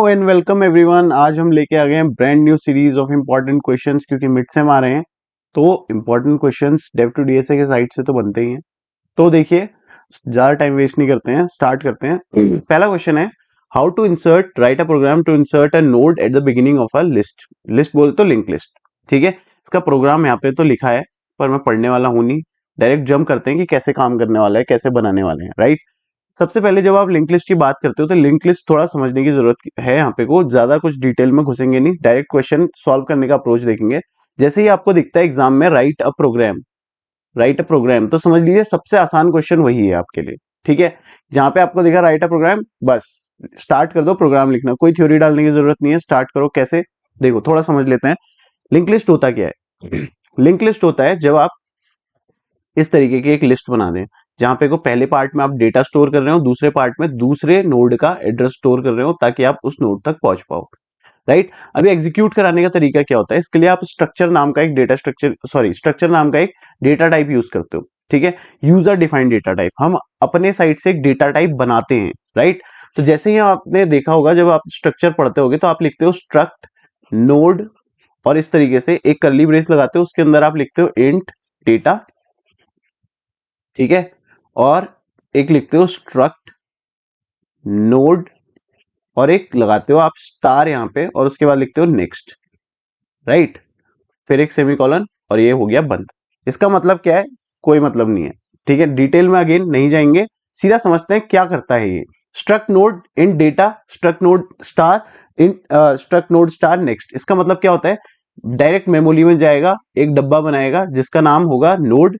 And welcome everyone. आज हम लेके आ गए हैं brand new series of important questions, क्योंकि मिड सेम आ रहे हैं तो इम्पोर्टेंट क्वेश्चंस डेव टू डीएसए के साइड से तो बनते ही हैं। तो देखिए, ज्यादा टाइम वेस्ट नहीं करते हैं, स्टार्ट करते हैं। पहला क्वेश्चन है, how to insert write a program to insert a node at the beginning of a list. List बोल तो लिंक लिस्ट, ठीक है। इसका प्रोग्राम यहाँ पे तो लिखा है पर मैं पढ़ने वाला हूं नहीं, डायरेक्ट जंप करते हैं कि कैसे काम करने वाला है, कैसे बनाने वाले हैं, राइट। सबसे पहले जब आप लिंक लिस्ट की बात करते हो तो लिंक लिस्ट थोड़ा समझने की जरूरत है यहाँ पे को, ज्यादा कुछ डिटेल में घुसेंगे नहीं, डायरेक्ट क्वेश्चन सॉल्व करने का अप्रोच देखेंगे। जैसे ही आपको दिखता है एग्जाम में right a programme, right a programme, तो समझ लीजिए सबसे आसान क्वेश्चन वही है आपके लिए, ठीक है। जहां पे आपको दिखा राइट अ प्रोग्राम, बस स्टार्ट कर दो प्रोग्राम लिखना, कोई थ्योरी डालने की जरूरत नहीं है, स्टार्ट करो। कैसे, देखो थोड़ा समझ लेते हैं। लिंक लिस्ट होता क्या है? लिंक लिस्ट होता है जब आप इस तरीके की एक लिस्ट बना दें जहां पे को पहले पार्ट में आप डेटा स्टोर कर रहे हो, दूसरे पार्ट में दूसरे नोड का एड्रेस स्टोर कर रहे हो ताकि आप उस नोड तक पहुंच पाओ, राइट। अभी एग्जीक्यूट कराने का तरीका क्या होता है, इसके लिए आप स्ट्रक्चर नाम का एक डेटा स्ट्रक्चर नाम का एक डेटा टाइप यूज करते हो, ठीक है। यूजर डिफाइंड डेटा टाइप, हम अपने साइड से एक डेटा टाइप बनाते हैं, राइट। तो जैसे ही आपने देखा होगा जब आप स्ट्रक्चर पढ़ते होगे तो आप लिखते हो स्ट्रक्ट नोड, और इस तरीके से एक कर्ली ब्रेस लगाते हो, उसके अंदर आप लिखते हो इंट डेटा, ठीक है। और एक लिखते हो स्ट्रक्ट नोड, और एक लगाते हो आप स्टार यहां पे, और उसके बाद लिखते हो नेक्स्ट, राइट। फिर एक सेमीकोलन, और ये हो गया बंद। इसका मतलब क्या है? कोई मतलब नहीं है, ठीक है। डिटेल में अगेन नहीं जाएंगे, सीधा समझते हैं क्या करता है ये। Struct node in data, struct node star in struct node star next. इसका मतलब क्या होता है? डायरेक्ट मेमोरी में जाएगा, एक डब्बा बनाएगा जिसका नाम होगा नोड,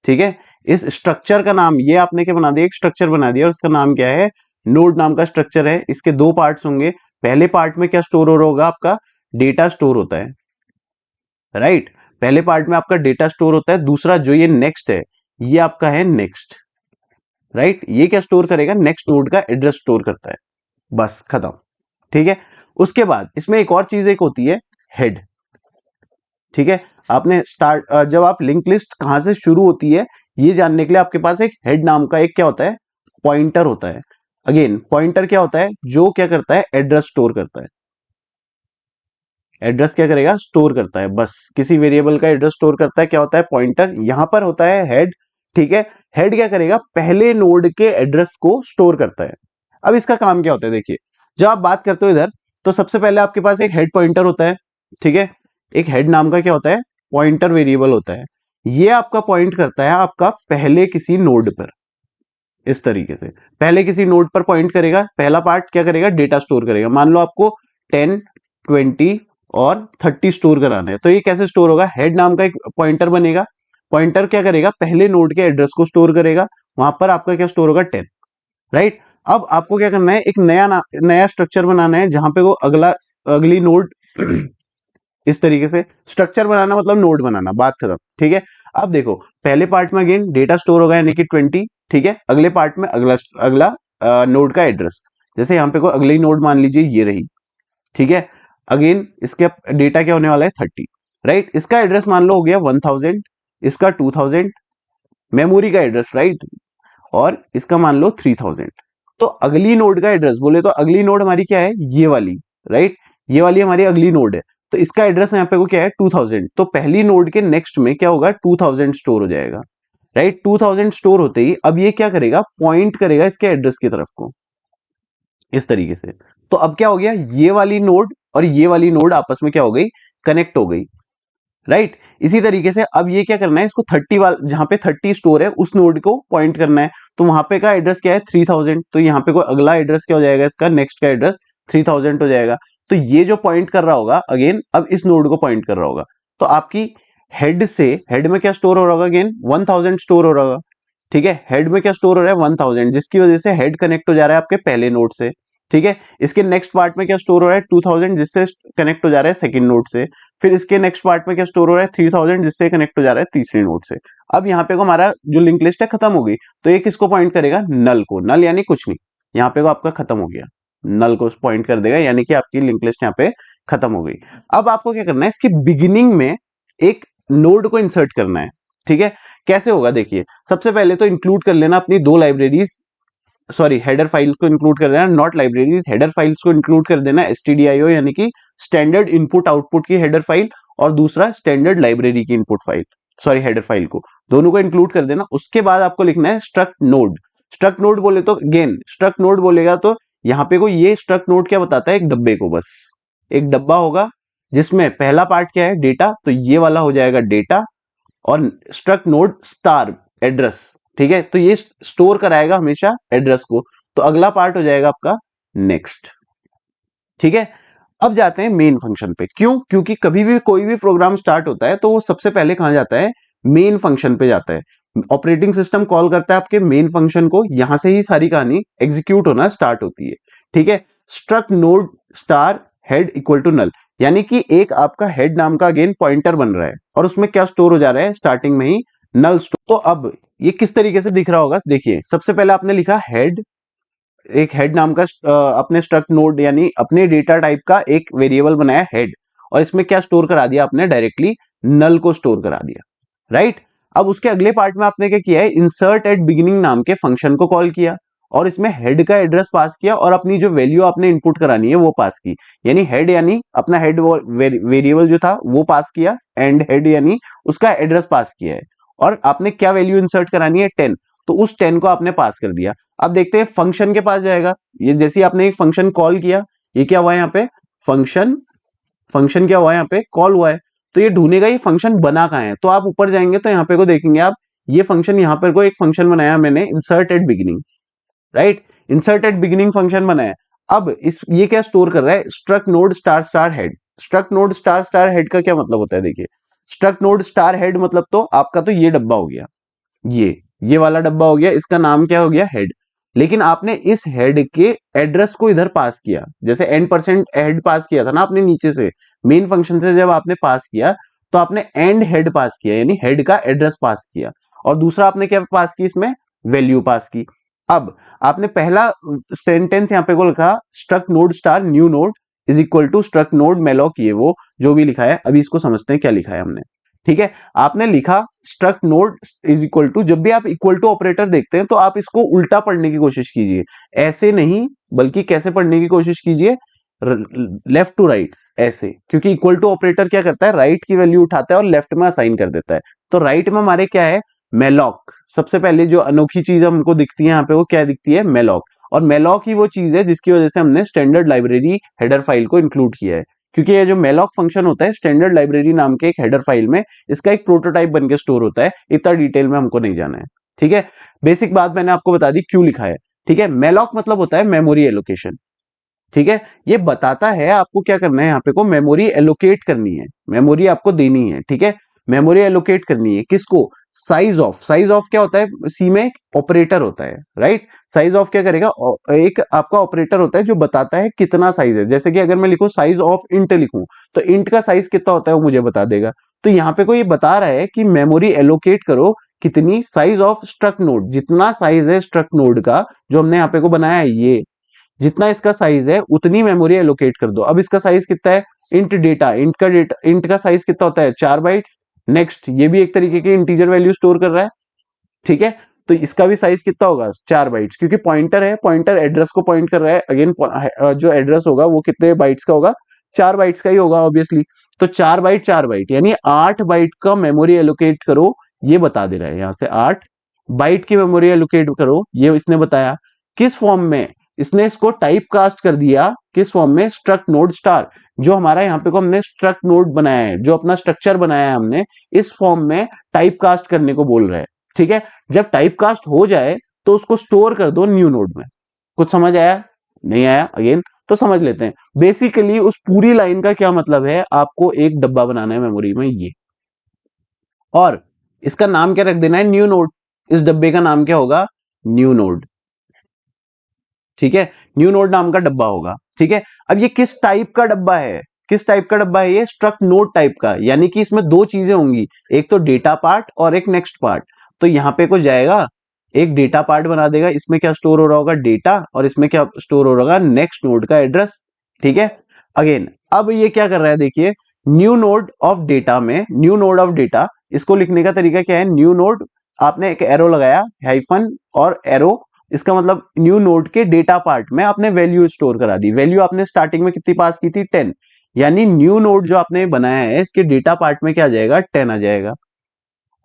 ठीक है। इस स्ट्रक्चर का नाम, ये आपने क्या बना दिया, एक स्ट्रक्चर बना दिया और उसका नाम क्या है? नोड नाम का स्ट्रक्चर है। इसके दो पार्ट्स होंगे, पहले पार्ट में क्या स्टोर हो रहा होगा आपका? डेटा स्टोर होता है, राइट। पहले पार्ट में आपका डेटा स्टोर होता है। दूसरा जो ये नेक्स्ट है, ये आपका है नेक्स्ट, राइट। ये क्या स्टोर करेगा? नेक्स्ट नोड का एड्रेस स्टोर करता है, बस खत्म, ठीक है। उसके बाद इसमें एक और चीज एक होती है, हेड, ठीक है। आपने स्टार्ट, जब आप लिंक लिस्ट कहां से शुरू होती है ये जानने के लिए आपके पास एक हेड नाम का एक क्या होता है? पॉइंटर होता है। अगेन पॉइंटर क्या होता है? जो क्या करता है? एड्रेस स्टोर करता है। एड्रेस क्या करेगा? स्टोर करता है, बस किसी वेरिएबल का एड्रेस स्टोर करता है। क्या होता है? पॉइंटर। यहां पर होता है हेड, ठीक है। हेड क्या करेगा? पहले नोड के एड्रेस को स्टोर करता है। अब इसका काम क्या होता है, देखिए। जब आप बात करते हो इधर, तो सबसे पहले आपके पास एक हेड पॉइंटर होता है, ठीक है। एक हेड नाम का क्या होता है? पॉइंटर वेरिएबल होता है। ये आपका पॉइंट करता है आपका पहले किसी नोड पर, इस तरीके से पहले किसी नोड पर पॉइंट करेगा। पहला पार्ट क्या करेगा? डेटा स्टोर करेगा। मान लो आपको 10, 20 और 30 स्टोर कराना है, तो ये कैसे स्टोर होगा? हेड नाम का एक पॉइंटर बनेगा। पॉइंटर क्या करेगा? पहले नोड के एड्रेस को स्टोर करेगा। वहां पर आपका क्या स्टोर होगा? 10, राइट। अब आपको क्या करना है? एक नया स्ट्रक्चर बनाना है जहां पे वो अगली नोड इस तरीके से स्ट्रक्चर बनाना, मतलब नोड बनाना, बात खत्म, ठीक है। अब देखो, पहले पार्ट में अगेन डेटा स्टोर होगा यानी कि 20, ठीक है। अगले पार्ट में अगला अगला नोड का एड्रेस, जैसे यहाँ पे को अगली नोड मान लीजिए ये रही, ठीक है। अगेन इसके डेटा क्या होने वाला है? 30, राइट। इसका एड्रेस मान लो हो गया 1000, इसका 2000 मेमोरी का एड्रेस, राइट। और इसका मान लो 3000। तो अगली नोड का एड्रेस बोले तो अगली नोड हमारी क्या है? ये वाली, राइट। ये वाली हमारी अगली नोड है, तो इसका एड्रेस यहाँ पे को क्या है? 2000। तो पहली नोड के नेक्स्ट में क्या होगा? 2000 स्टोर हो जाएगा, राइट। 2000 स्टोर होते ही अब ये क्या करेगा? पॉइंट करेगा इसके एड्रेस की तरफ को, इस तरीके से। तो अब क्या हो गया? ये वाली नोड और ये वाली नोड आपस में क्या हो गई? कनेक्ट हो गई, राइट। इसी तरीके से अब ये क्या करना है? इसको 30 वाला, जहां पे 30 स्टोर है उस नोड को पॉइंट करना है। तो वहां पे का एड्रेस क्या है? 3000। तो यहाँ पे कोई अगला एड्रेस क्या हो जाएगा? इसका नेक्स्ट का एड्रेस 3000 हो जाएगा। तो ये जो पॉइंट कर रहा होगा अगेन, अब इस नोड को पॉइंट कर रहा होगा। तो आपकी हेड से, हेड में क्या स्टोर हो रहा होगा? अगेन 1000 स्टोर हो रहा होगा, ठीक है। हेड में क्या स्टोर हो रहा है? 1000, जिसकी वजह से हेड कनेक्ट हो जा रहा है आपके पहले नोड से, ठीक है। इसके नेक्स्ट पार्ट में क्या स्टोर हो रहा है? 2000, जिससे कनेक्ट हो जा रहा है सेकंड नोड से। फिर इसके नेक्स्ट पार्ट में क्या स्टोर हो रहा है? 3000, जिससे कनेक्ट हो जा रहा है तीसरी नोड से। अब यहाँ पे को हमारा जो लिंक लिस्ट है खत्म हो गई, तो ये किसको पॉइंट करेगा? नल को। नल यानी कुछ नहीं, यहाँ पे को आपका खत्म हो गया, नल को पॉइंट कर देगा, यानी कि आपकी लिंक लिस्ट यहाँ पे खत्म हो गई। अब आपको क्या करना है? इसकी बिगिनिंग में एक नोड को इंसर्ट करना है, ठीक है। कैसे होगा? देखिए, सबसे पहले तो इंक्लूड कर लेना अपनी दो लाइब्रेरीज, सॉरी हेडर फाइल्स को इंक्लूड कर देना, नॉट लाइब्रेरीज, हेडर फाइल्स को इंक्लूड कर देना, stdio यानी कि स्टैंडर्ड इनपुट आउटपुट की हेडर फाइल, और दूसरा स्टैंडर्ड लाइब्रेरी की input file, sorry header file को, दोनों को इंक्लूड कर देना। उसके बाद आपको लिखना है स्ट्रक्ट नोड। स्ट्रक्ट नोड बोले तो अगेन स्ट्रक्ट नोड बोलेगा तो यहाँ पे को ये स्ट्रक्ट नोड क्या बताता है, एक डब्बे को, बस एक डब्बा होगा जिसमें पहला पार्ट क्या है, डेटा, तो ये वाला हो जाएगा डेटा, और स्ट्रक्ट नोड स्टार एड्रेस, ठीक है, तो ये स्टोर कराएगा हमेशा एड्रेस को। तो अगला पार्ट हो जाएगा आपका नेक्स्ट, ठीक है। अब जाते हैं मेन फंक्शन पे। क्यों? क्योंकि कभी भी कोई भी प्रोग्राम स्टार्ट होता है तो वो सबसे पहले कहां जाता है, मेन फंक्शन पे जाता है। ऑपरेटिंग सिस्टम कॉल करता है आपके मेन फंक्शन को, यहां से ही सारी कहानी एग्जीक्यूट होना स्टार्ट होती है, ठीक है। Struct node star head equal to null, यानी कि एक आपका हेड नाम का अगेन पॉइंटर बन रहा है और उसमें क्या स्टोर हो जा रहा है, स्टार्टिंग में ही नल स्टोर। तो अब ये किस तरीके से दिख रहा होगा, देखिए सबसे पहले आपने लिखा हेड, एक हेड नाम का अपने स्ट्रक्ट नोड यानी अपने डेटा टाइप का एक वेरिएबल बनाया हेड, और इसमें क्या स्टोर करा दिया आपने, डायरेक्टली नल को स्टोर करा दिया, राइट। अब उसके अगले पार्ट में आपने क्या किया है, इंसर्ट एट बिगिनिंग नाम के फंक्शन को कॉल किया और इसमें हेड का एड्रेस पास किया और अपनी जो वैल्यू आपने इनपुट करानी है वो पास की, यानी हेड यानी अपना हेड वेरिएबल जो था वो पास किया, एंड हेड यानी उसका एड्रेस पास किया है, और आपने क्या वैल्यू इंसर्ट करानी है, 10, तो उस 10 को आपने पास कर दिया। अब देखते हैं फंक्शन के पास जाएगा, ये जैसे आपने एक फंक्शन कॉल किया, ये क्या हुआ यहाँ पे, फंक्शन, फंक्शन क्या हुआ यहाँ पे, कॉल हुआ है, तो ये ढूंढेगा ये फंक्शन बना कहाँ है। तो आप ऊपर जाएंगे तो यहाँ पे को देखेंगे आप, ये फंक्शन यहाँ पर को एक फंक्शन बनाया मैंने, insert at beginning, right, insert at beginning function बनाया। अब इस ये क्या स्टोर कर रहा है, struct node star star head. Struct node star star head का क्या मतलब होता है, देखिए स्ट्रक्ट नोड स्टार हेड मतलब तो आपका तो ये डब्बा हो गया, ये वाला डब्बा हो गया, इसका नाम क्या हो गया, हेड। लेकिन आपने इस हेड के एड्रेस को इधर पास किया, जैसे n% हेड पास किया था ना आपने नीचे से, मेन फंक्शन से जब आपने पास किया तो आपने एंड हेड पास किया, यानी हेड का एड्रेस पास किया, और दूसरा आपने क्या पास की, इसमें वैल्यू पास की। अब आपने पहला सेंटेंस यहाँ पे को लिखा, struct node star new node is equal to struct node malloc, ये वो जो भी लिखा है, अभी इसको समझते हैं क्या लिखा है हमने, ठीक है। आपने लिखा struct node is equal to, जब भी आप इक्वल टू ऑपरेटर देखते हैं तो आप इसको उल्टा पढ़ने की कोशिश कीजिए, ऐसे नहीं बल्कि कैसे पढ़ने की कोशिश कीजिए, लेफ्ट टू राइट, ऐसे, क्योंकि इक्वल टू ऑपरेटर क्या करता है, राइट की वैल्यू उठाता है और लेफ्ट में असाइन कर देता है। तो राइट में हमारे क्या है, मेलॉक, सबसे पहले जो अनोखी चीज हमको दिखती है यहाँ पे वो क्या दिखती है, मेलॉक, और मेलॉक ही वो चीज है जिसकी वजह से हमने स्टैंडर्ड लाइब्रेरी हेडर फाइल को इंक्लूड किया है, क्योंकि ये जो मेलॉक फंक्शन होता है स्टैंडर्ड लाइब्रेरी नाम के एक हेडर फाइल में इसका एक प्रोटोटाइप बन के स्टोर होता है, इतना डिटेल में हमको नहीं जाना है, ठीक है। बेसिक बात मैंने आपको बता दी क्यों लिखा है, ठीक है। मेलॉक मतलब होता है मेमोरी एलोकेशन, ठीक है, ये बताता है आपको क्या करना है, यहाँ पे को मेमोरी एलोकेट करनी है, मेमोरी आपको देनी है, ठीक है, मेमोरी एलोकेट करनी है किसको, साइज ऑफ, साइज ऑफ क्या होता है, सी में एक ऑपरेटर होता है, राइट, साइज ऑफ क्या करेगा, एक आपका ऑपरेटर होता है जो बताता है कितना साइज है, जैसे कि अगर मैं लिखूं साइज ऑफ इंट लिखूं तो इंट का साइज कितना होता है वो मुझे बता देगा। तो यहाँ पे कोई बता रहा है कि मेमोरी एलोकेट करो कितनी, साइज ऑफ स्ट्रक्ट नोड, जितना साइज है स्ट्रक्ट नोड का जो हमने यहाँ पे को बनाया है, ये जितना इसका साइज है उतनी मेमोरी एलोकेट कर दो। अब इसका साइज कितना है, इंट डेटा, इंट का साइज कितना होता है, 4 बाइट्स। नेक्स्ट, ये भी एक तरीके की इंटीजर वैल्यू स्टोर कर रहा है, ठीक है, तो इसका भी साइज कितना होगा, 4 बाइट्स, क्योंकि पॉइंटर है, पॉइंटर एड्रेस को पॉइंट कर रहा है, अगेन जो एड्रेस होगा वो कितने बाइट्स का होगा, 4 बाइट्स का ही होगा ऑब्वियसली। तो 4 बाइट यानी 8 बाइट का मेमोरी एलोकेट करो, ये बता दे रहा है, यहां से 8 बाइट की मेमोरी एलोकेट करो, ये इसने बताया किस फॉर्म में, इसने इसको टाइप कास्ट कर दिया किस फॉर्म में, स्ट्रक्ट नोड स्टार, जो हमारा यहाँ पे को हमने स्ट्रक्ट नोड बनाया है, जो अपना स्ट्रक्चर बनाया है हमने, इस फॉर्म में टाइप कास्ट करने को बोल रहा है, ठीक है। जब टाइप कास्ट हो जाए तो उसको स्टोर कर दो न्यू नोड में। कुछ समझ आया, नहीं आया, अगेन तो समझ लेते हैं। बेसिकली उस पूरी लाइन का क्या मतलब है, आपको एक डब्बा बनाना है मेमोरी में ये, और इसका नाम क्या रख देना है, न्यू नोड, इस डब्बे का नाम क्या होगा, न्यू नोड, ठीक है, न्यू नोड नाम का डब्बा होगा, ठीक है। अब ये किस टाइप का डब्बा है, किस टाइप का डब्बा है, ये स्ट्रक्ट नोड टाइप का, यानी कि इसमें दो चीजें होंगी, एक तो डेटा पार्ट और एक नेक्स्ट पार्ट। तो यहां पे को जाएगा, एक डेटा पार्ट बना देगा, इसमें क्या स्टोर हो रहा होगा, डेटा, और इसमें क्या स्टोर हो रहा होगा, नेक्स्ट नोड का एड्रेस, ठीक है। अगेन अब ये क्या कर रहा है, देखिए न्यू नोड ऑफ डेटा में, न्यू नोड ऑफ डेटा, इसको लिखने का तरीका क्या है, न्यू नोड, आपने एक एरो लगाया, हाइफन और एरो, इसका मतलब न्यू नोड के डेटा पार्ट में आपने वैल्यू स्टोर करा दी। वैल्यू आपने स्टार्टिंग में कितनी पास की थी 10, यानी न्यू नोड जो आपने बनाया है इसके डेटा पार्ट में क्या आ जाएगा 10 आ जाएगा।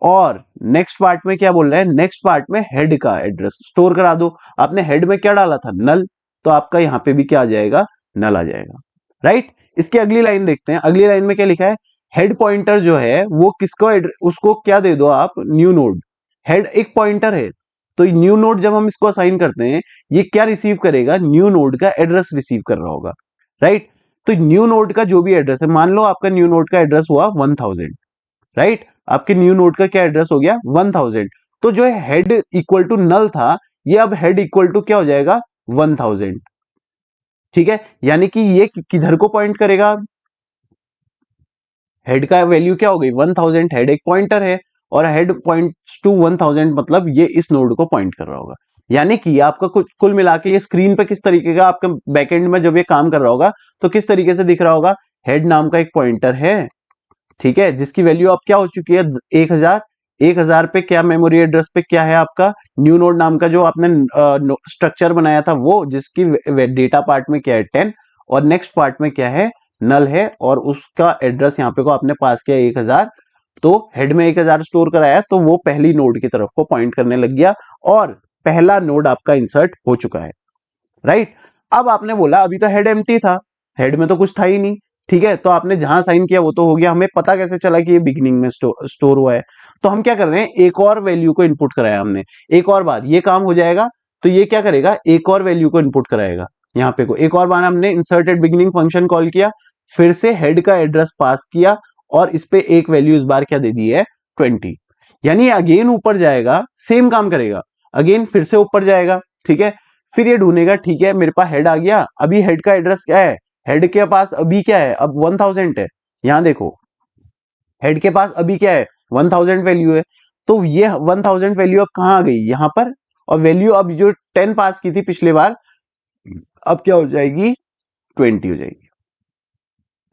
और नेक्स्ट पार्ट में क्या बोल रहा है, नेक्स्ट पार्ट में हेड का एड्रेस स्टोर करा दो। आपने हेड में क्या डाला था नल, तो आपका यहां पे भी क्या आ जाएगा नल आ जाएगा, राइट। इसकी अगली लाइन देखते हैं, अगली लाइन में क्या लिखा है, हेड पॉइंटर जो है वो किसको उसको क्या दे दो आप न्यू नोड, हेड एक पॉइंटर है तो न्यू नोड जब हम इसको असाइन करते हैं ये क्या रिसीव करेगा, न्यू नोड का एड्रेस रिसीव कर रहा होगा, राइट। तो न्यू नोड का जो भी एड्रेस है, मान लो आपका न्यू नोड का एड्रेस हुआ 1000, राइट, आपके न्यू नोड का क्या एड्रेस हो गया 1000, तो जो है हेड इक्वल टू नल था ये अब हेड इक्वल टू क्या हो जाएगा 1000, ठीक है। यानी कि ये किधर को पॉइंट करेगा, हेड का वैल्यू क्या हो गई 1000, हेड एक पॉइंटर है और हेड पॉइंट्स टू 1000 मतलब ये इस नोड को पॉइंट कर रहा होगा। यानी कि आपका कुल मिला के ये स्क्रीन पे किस तरीके का आपका बैकएंड में जब ये काम कर रहा होगा तो किस तरीके से दिख रहा होगा, हेड नाम का एक पॉइंटर है, ठीक है, जिसकी वैल्यू अब क्या हो चुकी है 1000 पे क्या मेमोरी एड्रेस पे क्या है आपका न्यू नोड नाम का जो आपने स्ट्रक्चर बनाया था वो, जिसकी डेटा पार्ट में क्या है 10 और नेक्स्ट पार्ट में क्या है नल है और उसका एड्रेस यहाँ पे को आपने पास किया 1000, तो हेड में 1000 स्टोर कराया तो वो पहली नोड की तरफ को पॉइंट करने लग गया और पहला नोड आपका इंसर्ट हो चुका है, राइट। अब आपने बोला अभी तो हेड एम्प्टी था, हेड में तो कुछ था ही नहीं, ठीक है, तो आपने जहां साइन किया वो तो हो गया, हमें पता कैसे चला कि ये बिगिनिंग में स्टोर हुआ है, तो हम क्या कर रहे हैं एक और वैल्यू को इनपुट कराया हमने, एक और बार ये काम हो जाएगा तो ये क्या करेगा एक और वैल्यू को इनपुट कराएगा, यहाँ पे को एक और बार हमने इंसर्टेड बिगिनिंग फंक्शन कॉल किया, फिर से हेड का एड्रेस पास किया और इस पे एक वैल्यू इस बार क्या दे दी है 20, यानी अगेन ऊपर जाएगा सेम काम करेगा, अगेन फिर से ऊपर जाएगा, ठीक है, फिर ये ढूंढेगा ठीक है मेरे पास हेड आ गया, अभी हेड का एड्रेस क्या है, हेड के पास अभी क्या है अब 1000 है, यहां देखो हेड के पास अभी क्या है 1000 वैल्यू है, तो ये 1000 वैल्यू अब कहां आ गई यहां पर, और वैल्यू अब जो 10 पास की थी पिछले बार अब क्या हो जाएगी 20 हो जाएगी,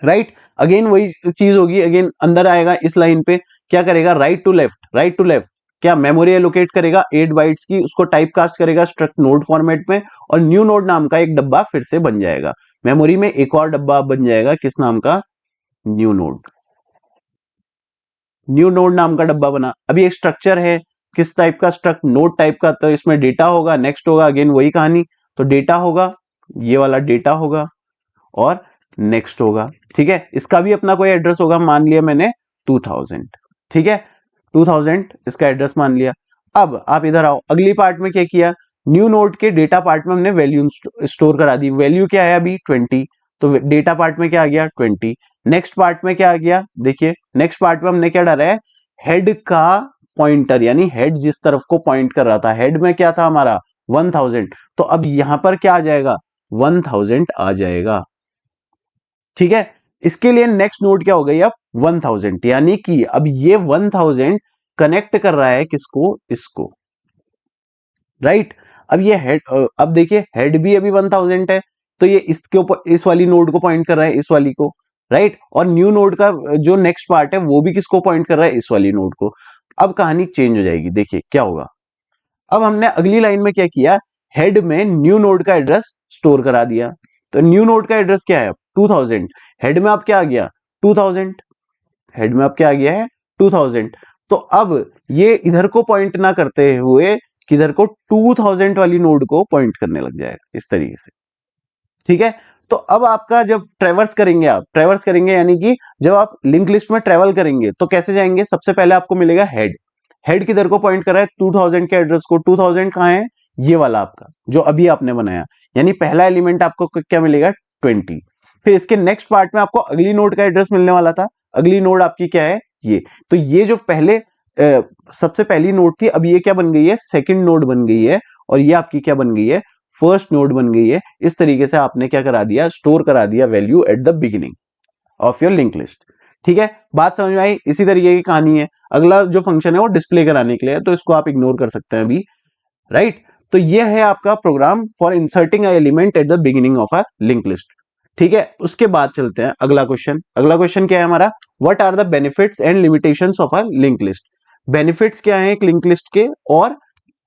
राइट। अगेन वही चीज होगी, अगेन अंदर आएगा इस लाइन पे क्या करेगा राइट टू लेफ्ट क्या मेमोरी एलोकेट करेगा 8 बाइट्स की, उसको टाइप कास्ट करेगा स्ट्रक्ट नोड फॉर्मेट में और न्यू नोड नाम का एक डब्बा फिर से बन जाएगा मेमोरी में, एक और डब्बा बन जाएगा किस नाम का न्यू नोड नाम का डब्बा बना। अभी एक स्ट्रक्चर है किस टाइप का स्ट्रक्ट नोड टाइप का, तो इसमें डेटा होगा, नेक्स्ट होगा अगेन वही कहानी, तो डेटा होगा ये वाला डेटा होगा और नेक्स्ट होगा, ठीक है, इसका भी अपना कोई एड्रेस होगा, मान लिया मैंने 2000, ठीक है 2000 इसका एड्रेस मान लिया। अब आप इधर आओ अगली पार्ट में क्या किया, न्यू नोड के डेटा पार्ट में हमने वैल्यू स्टोर करा दी, वैल्यू क्या है अभी 20, तो डेटा पार्ट में क्या आ गया 20, नेक्स्ट पार्ट में क्या आ गया देखिए, नेक्स्ट पार्ट में हमने क्या डाला है हेड का पॉइंटर, यानी हेड जिस तरफ को पॉइंट कर रहा था, हेड में क्या था हमारा 1000, तो अब यहां पर क्या आ जाएगा 1000 आ जाएगा, ठीक है। इसके लिए नेक्स्ट नोड क्या हो गई अब 1000, यानी कि अब ये 1000 कनेक्ट कर रहा है किसको इसको, राइट। अब ये हेड अब देखिए हेड भी अभी 1000 है तो ये इसके ऊपर इस वाली नोड को पॉइंट कर रहा है इस वाली को, राइट, और न्यू नोड का जो नेक्स्ट पार्ट है वो भी किसको पॉइंट कर रहा है इस वाली नोड को। अब कहानी चेंज हो जाएगी, देखिए क्या होगा, अब हमने अगली लाइन में क्या किया, हेड में न्यू नोड का एड्रेस स्टोर करा दिया, तो न्यू नोड का एड्रेस क्या है 2000, हेड में अब क्या आ गया 2000, हेड में अब क्या आ गया है 2000, तो अब ये इधर को पॉइंट ना करते हुए किधर को 2000 वाली नोड को पॉइंट करने लग जाएगा इस तरीके से, ठीक है। तो अब आपका जब ट्रेवर्स करेंगे, आप ट्रेवर्स करेंगे यानी कि जब आप लिंक लिस्ट में ट्रेवल करेंगे तो कैसे जाएंगे, सबसे पहले आपको मिलेगा हेड, हेड किधर को पॉइंट कर रहा है 2000 के एड्रेस को, 2000 कहां है ये वाला आपका जो अभी आपने बनाया, यानी पहला एलिमेंट आपको क्या मिलेगा 20, फिर इसके नेक्स्ट पार्ट में आपको अगली नोड का एड्रेस मिलने वाला था, अगली नोड आपकी क्या है ये, तो ये जो पहले सबसे पहली नोड थी अब ये क्या बन गई है सेकंड नोड बन गई है और ये आपकी क्या बन गई है फर्स्ट नोड बन गई है। इस तरीके से आपने क्या करा दिया स्टोर करा दिया value eight the beginning of your link list, ठीक है, बात समझ में आई। इसी तरीके की कहानी है, अगला जो फंक्शन है वो डिस्प्ले कराने के लिए है तो इसको आप इग्नोर कर सकते हैं अभी, राइट। तो ये है आपका program for inserting a element at the beginning of a link list, ठीक है। उसके बाद चलते हैं अगला क्वेश्चन, अगला क्वेश्चन क्या है हमारा, what are the benefits and limitations of a link list, benefits क्या है एक लिंक लिस्ट के और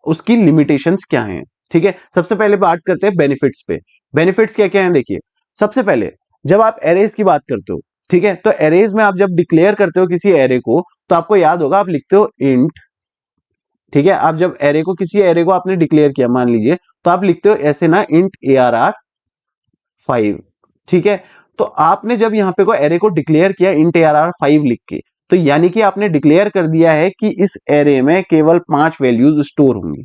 उसकी लिमिटेशंस क्या हैं, ठीक है, सबसे पहले बात करते हैं बेनिफिट्स पे। बेनिफिट्स क्या क्या है देखिए, सबसे पहले जब आप एरेज की बात करते हो, ठीक है, तो एरेज में आप जब डिक्लेयर करते हो किसी एरे को, तो आपको याद होगा आप लिखते हो इंट, ठीक है, आप जब एरे को किसी एरे को आपने डिक्लेयर किया मान लीजिए, तो आप लिखते हो ऐसे ना इंट ARR5, ठीक है। तो आपने जब यहां पे को एरे को डिक्लेयर किया इंट ARR5 लिख के, तो यानी कि आपने डिक्लेयर कर दिया है कि इस एरे में केवल 5 वैल्यूज स्टोर होंगी,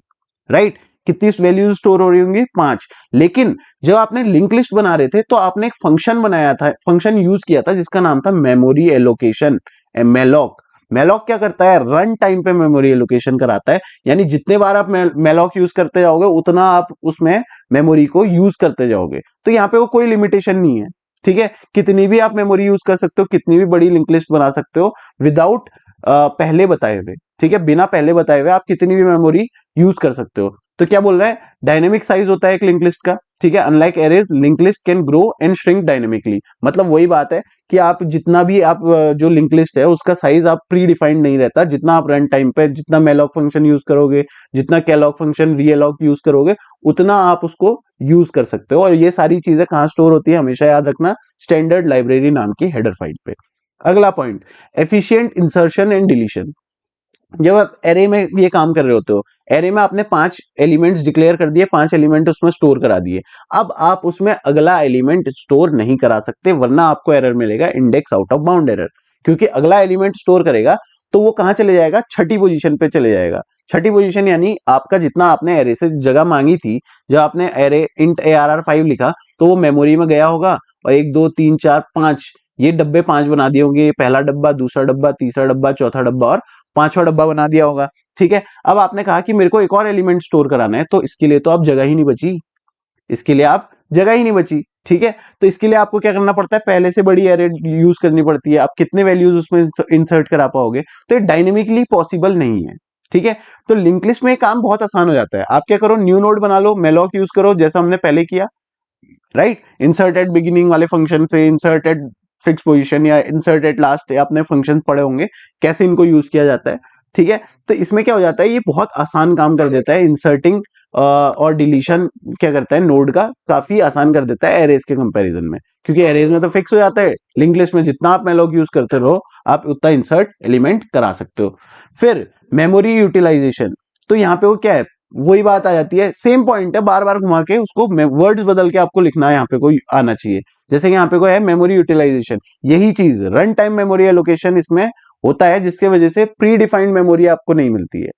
राइट। कितनी वैल्यूज स्टोर हो रही होंगी? 5। लेकिन जब आपने लिंक लिस्ट बना रहे थे तो आपने एक फंक्शन बनाया था, फंक्शन यूज किया था जिसका नाम था मेमोरी एलोकेशन, मेलॉक। मेलॉक क्या करता है? रन टाइम पे मेमोरी एलोकेशन कराता है, यानी जितने बार आप मेलॉक यूज करते जाओगे उतना आप उसमें मेमोरी को यूज करते जाओगे। तो यहाँ पे वो कोई लिमिटेशन नहीं है, ठीक है, कितनी भी आप मेमोरी यूज कर सकते हो, कितनी भी बड़ी लिंक लिस्ट बना सकते हो विदाउट पहले बताए हुए, ठीक है, बिना पहले बताए हुए आप कितनी भी मेमोरी यूज कर सकते हो। तो क्या बोल रहा है? डायनेमिक साइज होता है एक लिंक लिस्ट का, ठीक है, unlike arrays link list can grow and shrink dynamically. मतलब वही बात है कि आप जितना भी आप जो लिंक लिस्ट है उसका साइज आप प्री डिफाइंड नहीं रहता, जितना आप रन टाइम पे जितना मेलॉक फंक्शन यूज करोगे, जितना कैलॉक फंक्शन रीअलॉक यूज करोगे, उतना आप उसको यूज कर सकते हो। और ये सारी चीजें कहां स्टोर होती है हमेशा याद रखना, स्टैंडर्ड लाइब्रेरी नाम की हेडर फाइल पे। अगला point, efficient insertion and deletion. जब आप एरे में ये काम कर रहे होते हो, एरे में आपने 5 एलिमेंट्स डिक्लेयर कर दिए, 5 एलिमेंट उसमें स्टोर करा दिए, अब आप उसमें अगला एलिमेंट स्टोर नहीं करा सकते, वरना आपको एरर मिलेगा index out of bound error. क्योंकि अगला एलिमेंट स्टोर करेगा तो वो कहां चले जाएगा? छठी पोजीशन पे चले जाएगा। छठी पोजीशन यानी आपका जितना आपने एरे से जगह मांगी थी, जब आपने एरे इंट ARR5 लिखा तो वो मेमोरी में गया होगा और 1 2 3 4 5 ये डब्बे 5 बना दिए होंगे, पहला डब्बा, दूसरा डब्बा, तीसरा डब्बा, चौथा डब्बा और पांचवा डब्बा बना दिया होगा, ठीक है। अब आपने कहा कि मेरे को एक और एलिमेंट स्टोर कराना है, तो इसके लिए तो आप जगह ही नहीं बची, इसके लिए आप जगह ही नहीं बची, ठीक है। तो इसके लिए आपको क्या करना पड़ता है? पहले से बड़ी एरे यूज करनी पड़ती है। आप कितने वैल्यूज उसमें इंसर्ट करा पाओगे? तो ये डायनेमिकली पॉसिबल नहीं है, ठीक है। तो लिंक लिस्ट में काम बहुत आसान हो जाता है। आप क्या करो, न्यू नोड बना लो, मेलॉक यूज करो जैसा हमने पहले किया, राइट। इंसर्ट एट बिगिनिंग वाले फंक्शन से, इंसर्ट एट फिक्स पोजीशन या इंसर्ट एट लास्ट, आपने फंक्शन पढ़े होंगे कैसे इनको यूज किया जाता है, ठीक है। तो इसमें क्या हो जाता है, ये बहुत आसान काम कर देता है। इंसर्टिंग और डिलीशन क्या करता है, नोड का काफी आसान कर देता है एरेज के कंपैरिजन में, क्योंकि एरेज में तो फिक्स हो जाता है, लिंक लिस्ट में जितना आप मेलॉक यूज करते रहो आप उतना इंसर्ट एलिमेंट करा सकते हो। फिर मेमोरी यूटिलाइजेशन, तो यहाँ पे वो क्या है, वही बात आ जाती है, सेम पॉइंट है, बार बार घुमा के उसको वर्ड्स बदल के आपको लिखना है, यहाँ पे कोई आना चाहिए। जैसे कि यहाँ पे कोई है मेमोरी यूटिलाइजेशन, यही चीज रन टाइम मेमोरी एलोकेशन इसमें होता है, जिसके वजह से प्री डिफाइंड मेमोरी आपको नहीं मिलती है,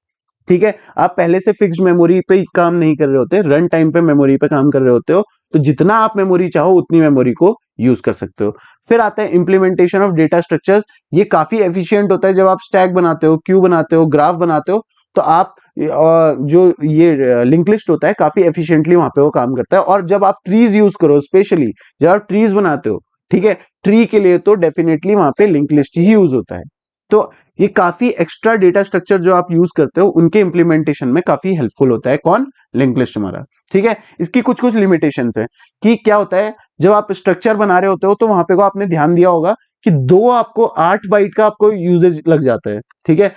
ठीक है। आप पहले से फिक्स्ड मेमोरी पे काम नहीं कर रहे होते, रन टाइम पे मेमोरी पे काम कर रहे होते हो, तो जितना आप मेमोरी चाहो उतनी मेमोरी को यूज कर सकते हो। फिर आता है इंप्लीमेंटेशन ऑफ डेटा स्ट्रक्चर्स। ये काफी एफिशिएंट होता है जब आप स्टैक बनाते हो, क्यू बनाते हो, ग्राफ बनाते हो, तो आप जो ये लिंक लिस्ट होता है काफी एफिशिएंटली वहां पे वो काम करता है। और जब आप ट्रीज यूज करो, स्पेशली जब आप ट्रीज बनाते हो, ठीक है, ट्री के लिए तो डेफिनेटली वहां पे लिंक लिस्ट ही यूज होता है। तो ये काफी एक्स्ट्रा डेटा स्ट्रक्चर जो आप यूज करते हो उनके इंप्लीमेंटेशन में काफी हेल्पफुल होता है। कौन? लिंक लिस्ट हमारा, ठीक है। इसकी कुछ कुछ लिमिटेशंस है कि क्या होता है, जब आप स्ट्रक्चर बना रहे होते हो तो वहां पे को आपने ध्यान दिया होगा कि दो आपको 8 बाइट का आपको यूजेज लग जाता है, ठीक है,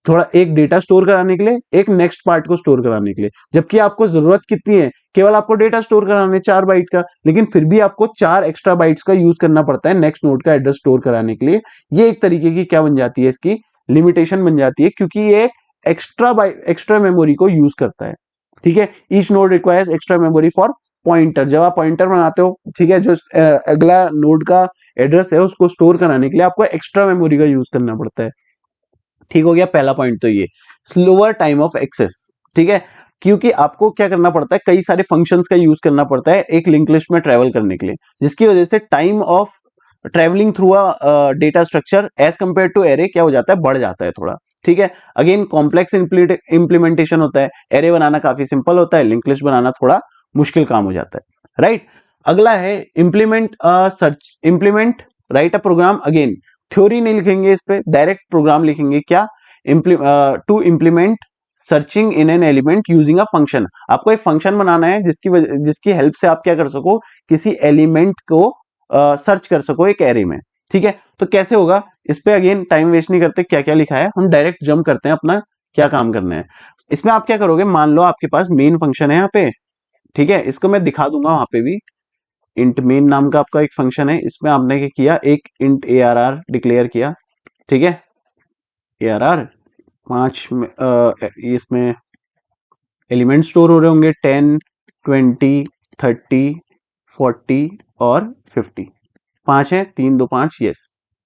थोड़ा एक डेटा स्टोर कराने के लिए, एक नेक्स्ट पार्ट को स्टोर कराने के लिए। जबकि आपको जरूरत कितनी है, केवल आपको डेटा स्टोर कराने 4 बाइट का, लेकिन फिर भी आपको 4 एक्स्ट्रा बाइट्स का यूज करना पड़ता है नेक्स्ट नोड का एड्रेस स्टोर कराने के लिए। ये एक तरीके की क्या बन जाती है, इसकी लिमिटेशन बन जाती है, क्योंकि ये एक्स्ट्रा मेमोरी को यूज करता है, ठीक है। Each node requires extra memory for pointer. जब आप पॉइंटर बनाते हो, ठीक है, जो अगला नोड का एड्रेस है उसको स्टोर कराने के लिए आपको एक्स्ट्रा मेमोरी का यूज करना पड़ता है, ठीक हो गया पहला पॉइंट। तो ये स्लोअर टाइम ऑफ एक्सेस, ठीक है, क्योंकि आपको क्या करना पड़ता है, कई सारे फंक्शंस का यूज करना पड़ता है एक लिंक लिस्ट में ट्रेवल करने के लिए, जिसकी वजह से time of travelling through a data structure as compare to array क्या हो जाता है, बढ़ जाता है थोड़ा, ठीक है। अगेन कॉम्प्लेक्स इंप्लीमेंटेशन होता है, एरे बनाना काफी सिंपल होता है, लिंक लिस्ट बनाना थोड़ा मुश्किल काम हो जाता है, राइट। अगला है implement write a program. Again theory नहीं लिखेंगे इस पे, डायरेक्ट प्रोग्राम लिखेंगे। क्या? To implement searching in an element using a function. आपको एक फंक्शन बनाना है जिसकी हेल्प से आप क्या कर सको, किसी एलिमेंट को सर्च कर सको एक एरे में, ठीक है। तो कैसे होगा, इस पे अगेन टाइम वेस्ट नहीं करते, क्या क्या लिखा है हम डायरेक्ट जंप करते हैं अपना क्या काम करना है इसमें। आप क्या करोगे, मान लो आपके पास मेन फंक्शन है यहाँ पे, ठीक है, इसको मैं दिखा दूंगा वहां पे भी। इंट मेन नाम का आपका एक फंक्शन है, इसमें आपने क्या किया, एक इंट ARR डिक्लेयर किया, ठीक है। ARR 5 में इसमें एलिमेंट स्टोर हो रहे होंगे 10, 20, 30, 40 और 50। 5 है, 3 2 5, यस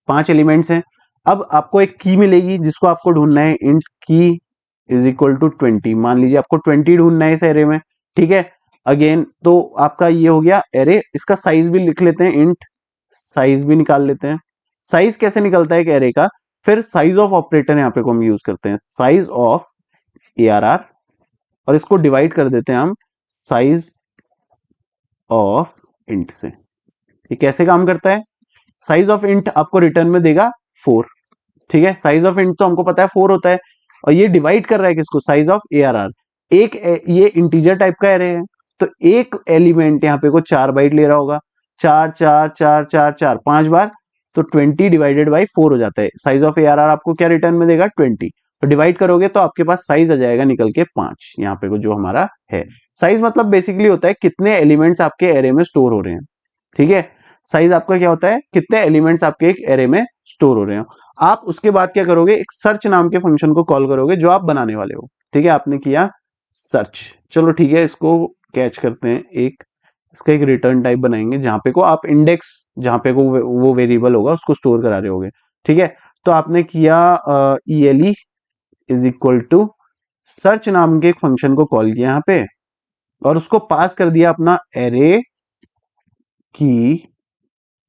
5 एलिमेंट्स हैं। अब आपको एक की मिलेगी जिसको आपको ढूंढना है, इंट की इज इक्वल टू 20। मान लीजिए आपको 20 ढूंढना है इस एरे में, ठीक है। अगेन तो आपका ये हो गया एरे, इसका साइज भी लिख लेते हैं, इंट साइज भी निकाल लेते हैं। साइज कैसे निकलता है एक एरे का, फिर साइज ऑफ ऑपरेटर यहाँ पे को हम यूज करते हैं, साइज ऑफ ARR, और इसको डिवाइड कर देते हैं हम साइज ऑफ इंट से। ये कैसे काम करता है, साइज ऑफ इंट आपको रिटर्न में देगा 4, ठीक है। साइज ऑफ इंट तो हमको पता है 4 होता है, और ये डिवाइड कर रहा है किसको, साइज ऑफ ARR। एक ये इंटीजर टाइप का एरे है, तो एक एलिमेंट यहाँ पे को 4 बाइट ले रहा होगा, 4 4 4 4 4 5 बार, तो 20 डिवाइडेड बाई 4 हो जाता है। साइज ऑफ ARR आपको क्या रिटर्न में देगा, 20। तो डिवाइड करोगे तो आपके पास साइज आ जाएगा निकल के 5, यहाँ पे को जो हमारा है। साइज मतलब बेसिकली होता है कितने एलिमेंट्स आपके एरे में स्टोर हो रहे हैं, ठीक है। साइज आपका क्या होता है, कितने एलिमेंट्स आपके एक एरे में स्टोर हो रहे हो। आप उसके बाद क्या करोगे, एक सर्च नाम के फंक्शन को कॉल करोगे जो आप बनाने वाले हो, ठीक है। आपने किया सर्च, चलो ठीक है, इसको कैच करते हैं। एक इसका एक रिटर्न टाइप बनाएंगे जहां पे को आप इंडेक्स, जहां पे को वो वेरिएबल होगा उसको स्टोर करा रहे होगे, ठीक है। तो आपने किया ELE is equal to search नाम के एक फंक्शन को कॉल किया यहाँ पे, और उसको पास कर दिया अपना एरे की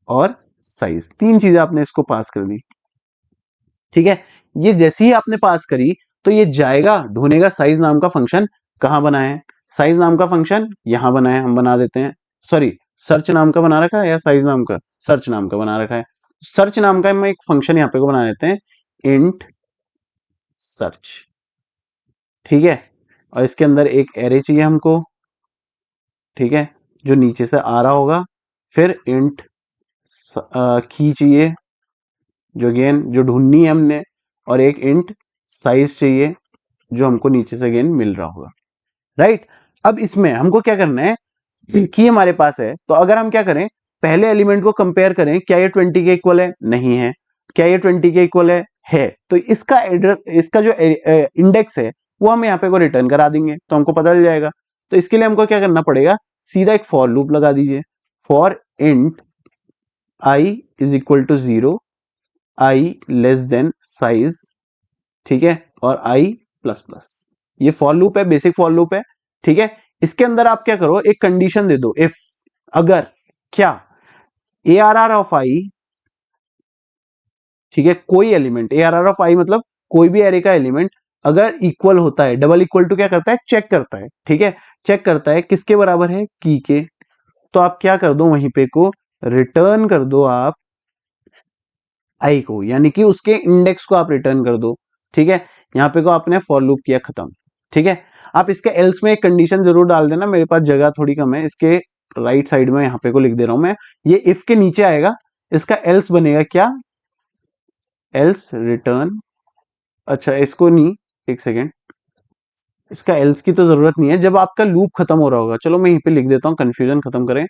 और साइज, 3 चीजें आपने इसको पास कर दी, ठीक है। ये जैसे ही आपने पास करी तो ये जाएगा ढूंढेगा साइज नाम का फंक्शन कहां बना है। साइज नाम का फंक्शन यहां बना है, हम बना देते हैं, सॉरी सर्च नाम का बना रखा है या साइज नाम का, सर्च नाम का बना रखा है। सर्च नाम का हम एक फंक्शन यहाँ पे को बना देते हैं, इंट सर्च, ठीक है। और इसके अंदर एक एरे चाहिए हमको, ठीक है, जो नीचे से आ रहा होगा। फिर इंट की चाहिए जो अगेन जो ढूंढनी है हमने, और एक इंट साइज चाहिए जो हमको नीचे से अगेन मिल रहा होगा, राइट। अब इसमें हमको क्या करना है, की हमारे पास है, तो अगर हम क्या करें, पहले एलिमेंट को कंपेयर करें, क्या ये 20 के इक्वल है, नहीं है। क्या ये 20 के इक्वल है, तो इसका एड्रेस, इसका जो इंडेक्स है वो हम यहाँ पे को रिटर्न करा देंगे तो हमको पता चल जाएगा। तो इसके लिए हमको क्या करना पड़ेगा, सीधा एक फॉर लूप लगा दीजिए, for int i is equal to 0, i less than size, ठीक है, और i प्लस प्लस। ये फॉर लूप है, बेसिक फॉर लूप है, ठीक है। इसके अंदर आप क्या करो, एक कंडीशन दे दो, इफ अगर क्या ARR ऑफ i, ठीक है, कोई एलिमेंट ARR ऑफ i मतलब कोई भी एरे का एलिमेंट अगर इक्वल होता है, डबल इक्वल टू क्या करता है, चेक करता है, ठीक है। चेक करता है किसके बराबर है, की के। तो आप क्या कर दो, वहीं पे को रिटर्न कर दो आप आई को, यानी कि उसके इंडेक्स को आप रिटर्न कर दो, ठीक है। यहाँ पे को आपने फॉर लूप किया खत्म, ठीक है। आप इसके एल्स में एक कंडीशन जरूर डाल देना, मेरे पास जगह थोड़ी कम है, इसके राइट साइड में यहाँ पे को लिख दे रहा हूं मैं, ये इफ के नीचे आएगा, इसका एल्स बनेगा क्या, एल्स रिटर्न, अच्छा इसको नहीं, एक सेकेंड, इसका एल्स की तो जरूरत नहीं है, जब आपका लूप खत्म हो रहा होगा, चलो मैं यहीं पे लिख देता हूँ, कंफ्यूजन खत्म करें।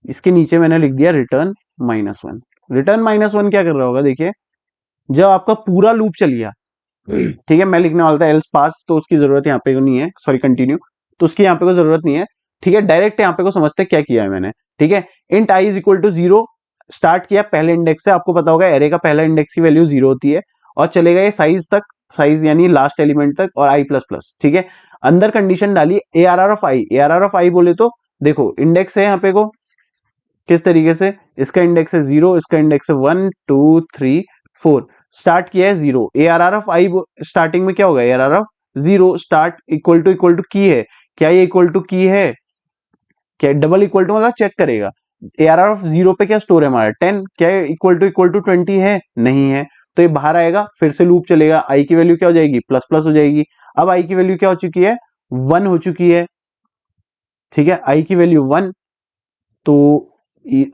इसके नीचे मैंने लिख दिया रिटर्न -1। रिटर्न -1 क्या कर रहा होगा, देखिए जब आपका पूरा लूप चल गया, ठीक है, मैं लिखने वाला था एल्स पास, तो उसकी जरूरत यहाँ पे को नहीं है, सॉरी कंटिन्यू, तो उसकी यहाँ पे को जरूरत नहीं है, ठीक है। डायरेक्ट यहाँ पे को समझते क्या किया है मैंने, ठीक है। Int i is equal to 0 start किया पहले इंडेक्स से, आपको पता होगा एरे का पहला इंडेक्स की वैल्यू 0 होती है, और चलेगा ये साइज तक, साइज यानी लास्ट एलिमेंट तक, और i प्लस प्लस, ठीक है। अंदर कंडीशन डाली ARR of i, ARR of i बोले तो देखो इंडेक्स है यहाँ पे को किस तरीके से, इसका इंडेक्स है 0, इसका इंडेक्स है 1 2 3 4, स्टार्ट किया है 0, ARR ऑफ i स्टार्टिंग में क्या होगा, ARR of 0 start equal to key है, क्या ये इक्वल टू की है, क्या डबल इक्वल टू मतलब चेक करेगा, ARR ऑफ 0 पे क्या स्टोर है हमारा 10, क्या इक्वल टू 20 है, नहीं है, तो ये बाहर आएगा, फिर से लूप चलेगा, i की वैल्यू क्या हो जाएगी, प्लस प्लस हो जाएगी। अब i की वैल्यू क्या हो चुकी है, 1 हो चुकी है, ठीक है, i की वैल्यू 1, तो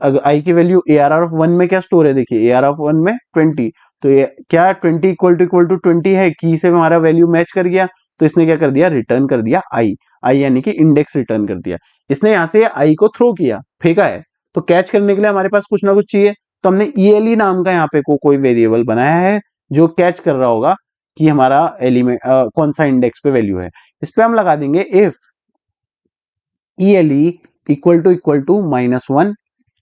अगर i की वैल्यू ARR ऑफ 1 में क्या स्टोर है, देखिए ARR ऑफ 1 में 20, तो ये क्या 20 इक्वल टू 20 है, की से हमारा वैल्यू मैच कर गया, तो इसने क्या कर दिया, रिटर्न कर दिया आई, आई यानी कि इंडेक्स रिटर्न कर दिया। इसने यहां से आई को थ्रो किया, फेंका है, तो कैच करने के लिए हमारे पास कुछ ना कुछ चाहिए, तो हमने ईएलई नाम का यहाँ पे कोई वेरिएबल बनाया है जो कैच कर रहा होगा कि हमारा एलिमेंट कौन सा इंडेक्स पे वैल्यू है। इस पे हम लगा देंगे इफ ईएलई इक्वल टू -1।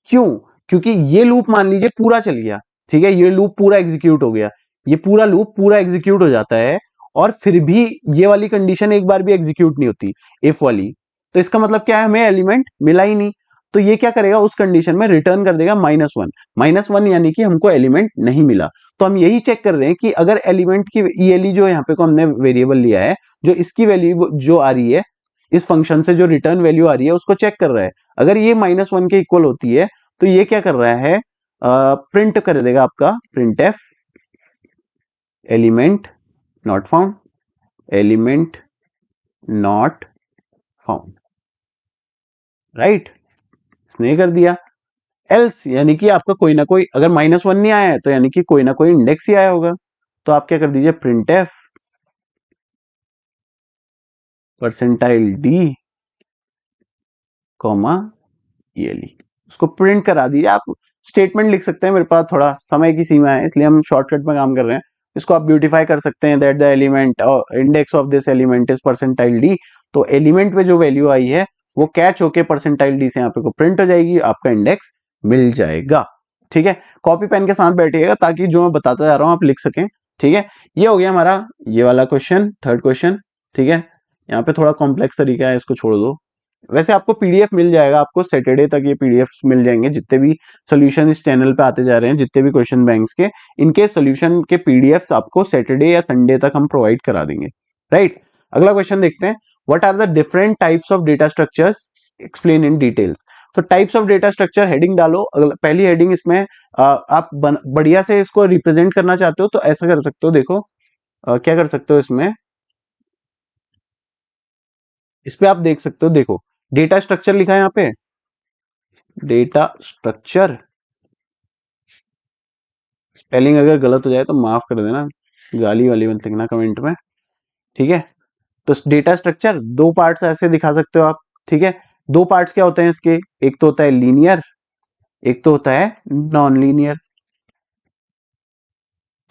क्यों? क्योंकि ये लूप मान लीजिए पूरा चल गया, ठीक है, ये लूप पूरा एग्जीक्यूट हो गया, ये पूरा लूप पूरा एग्जीक्यूट हो जाता है और फिर भी ये वाली कंडीशन एक बार भी एग्जीक्यूट नहीं होती, इफ वाली, तो इसका मतलब क्या है, हमें एलिमेंट मिला ही नहीं। तो ये क्या करेगा, उस कंडीशन में रिटर्न कर देगा -1, -1 यानी कि हमको एलिमेंट नहीं मिला। तो हम यही चेक कर रहे हैं कि अगर एलिमेंट की ईएलई जो यहाँ पे को हमने वेरिएबल लिया है, जो इसकी वैल्यू जो आ रही है इस फंक्शन से, जो रिटर्न वैल्यू आ रही है उसको चेक कर रहा है। अगर ये -1 के इक्वल होती है तो ये क्या कर रहा है, प्रिंट कर देगा आपका print F element not found, element not found, right, इसने कर दिया। एल्स यानी कि आपका कोई ना कोई, अगर -1 नहीं आया है तो यानी कि कोई ना कोई इंडेक्स ही आया होगा, तो आप क्या कर दीजिए, printf percentile D comma ELE, उसको प्रिंट करा दीजिए। आप स्टेटमेंट लिख सकते हैं, मेरे पास थोड़ा समय की सीमा है इसलिए हम शॉर्टकट में काम कर रहे हैं। इसको आप ब्यूटीफाई कर सकते हैं, that the element index of this element is percentile D. तो एलिमेंट में जो वैल्यू आई है वो कैच होके परसेंटाइल डी से यहाँ पे को प्रिंट हो जाएगी, आपका इंडेक्स मिल जाएगा। ठीक है, कॉपी पेन के साथ बैठिएगा ताकि जो मैं बताता जा रहा हूँ आप लिख सकें। ठीक है, ये हो गया हमारा ये वाला क्वेश्चन, थर्ड क्वेश्चन। ठीक है, यहाँ पे थोड़ा कॉम्प्लेक्स तरीका है, इसको छोड़ दो। वैसे आपको पीडीएफ मिल जाएगा, आपको सैटरडे तक ये पीडीएफ मिल जाएंगे, जितने भी सोल्यूशन इस चैनल पे आते जा रहे हैं, जितने भी क्वेश्चन बैंक्स के, इनके सोल्यूशन के पीडीएफ्स आपको सैटरडे या संडे तक हम प्रोवाइड करा देंगे, राइट। अगला क्वेश्चन देखते हैं, what are the different types of data structures, explain in details. तो types of data structure heading डालो, पहली हेडिंग इसमें आप बढ़िया से इसको रिप्रेजेंट करना चाहते हो तो ऐसा कर सकते हो, देखो क्या कर सकते हो इसमें, इस पे आप देख सकते हो, देखो डेटा स्ट्रक्चर लिखा है यहाँ पे, डेटा स्ट्रक्चर, स्पेलिंग अगर गलत हो जाए तो माफ कर देना, गाली वाली मत लिखना कमेंट में। ठीक है, तो डेटा स्ट्रक्चर दो पार्ट्स ऐसे दिखा सकते हो आप। ठीक है, दो पार्ट्स क्या होते हैं इसके, एक तो होता है लीनियर, एक तो होता है नॉन लीनियर।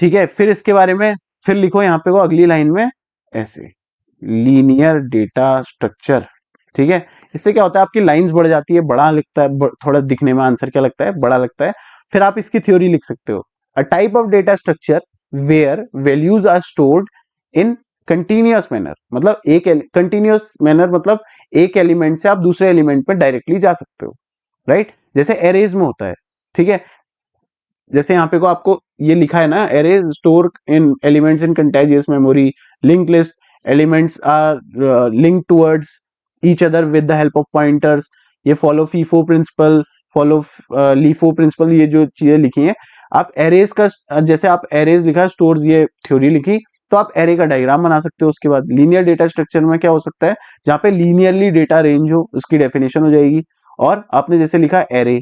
ठीक है, फिर इसके बारे में फिर लिखो यहाँ पे वो अगली लाइन में ऐसे, लीनियर डेटा स्ट्रक्चर। ठीक है, इससे क्या होता है, आपकी लाइंस बढ़ जाती है, बड़ा लगता है, थोड़ा दिखने में आंसर क्या लगता है, बड़ा लगता है। फिर आप इसकी थ्योरी लिख सकते हो, a type of data structure where values are stored in continuous manner, मतलब एक कंटिन्यूअस मैनर मतलब एक एलिमेंट से आप दूसरे एलिमेंट पर डायरेक्टली जा सकते हो, राइट, जैसे एरेज में होता है। ठीक है, जैसे यहाँ पे को आपको ये लिखा है ना, arrays store in elements in continuous memory, link list elements are linked towards each other with the help of pointers, ये follow FIFO principle, follow LIFO principle, ये जो चीजें लिखी हैं। आप एरेज का, जैसे आप एरेज लिखा, स्टोर्स ये थ्योरी लिखी, तो आप एरे का डायग्राम बना सकते हो। उसके बाद लीनियर डेटा स्ट्रक्चर में क्या हो सकता है, जहां पे लीनियरली डेटा रेंज हो, उसकी डेफिनेशन हो जाएगी। और आपने जैसे लिखा एरे,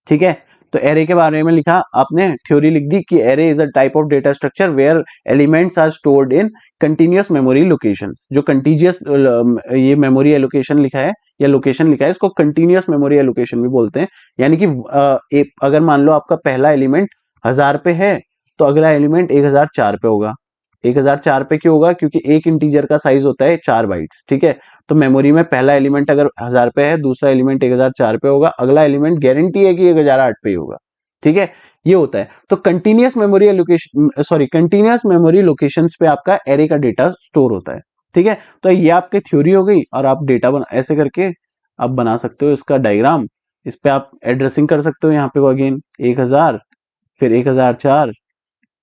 ठीक है, तो एरे के बारे में लिखा आपने, थ्योरी लिख दी कि array is a type of data structure where elements are stored in continuous memory locations. जो कंटिन्यूअस ये मेमोरी एलोकेशन लिखा है या लोकेशन लिखा है, इसको कंटिन्यूअस मेमोरी एलोकेशन भी बोलते हैं। यानी कि अगर मान लो आपका पहला एलिमेंट 1000 पे है तो अगला एलिमेंट 1004 पे होगा। 1004 पे क्यों होगा, क्योंकि एक इंटीजर का साइज होता है 4 बाइट्स। ठीक है, तो मेमोरी में पहला एलिमेंट अगर 1000 पे है, दूसरा एलिमेंट 1004 पे होगा, अगला एलिमेंट गारंटी है कि 1008 पे ही होगा। ठीक है, ये होता है। तो continuous memory allocation, sorry, continuous memory locations पे आपका एरे का डेटा स्टोर होता है। ठीक है, तो ये आपकी थ्योरी हो गई, और आप डेटा ऐसे करके आप बना सकते हो इसका डायग्राम। इस पे आप एड्रेसिंग कर सकते हो, यहाँ पे अगेन 1000, फिर 1004,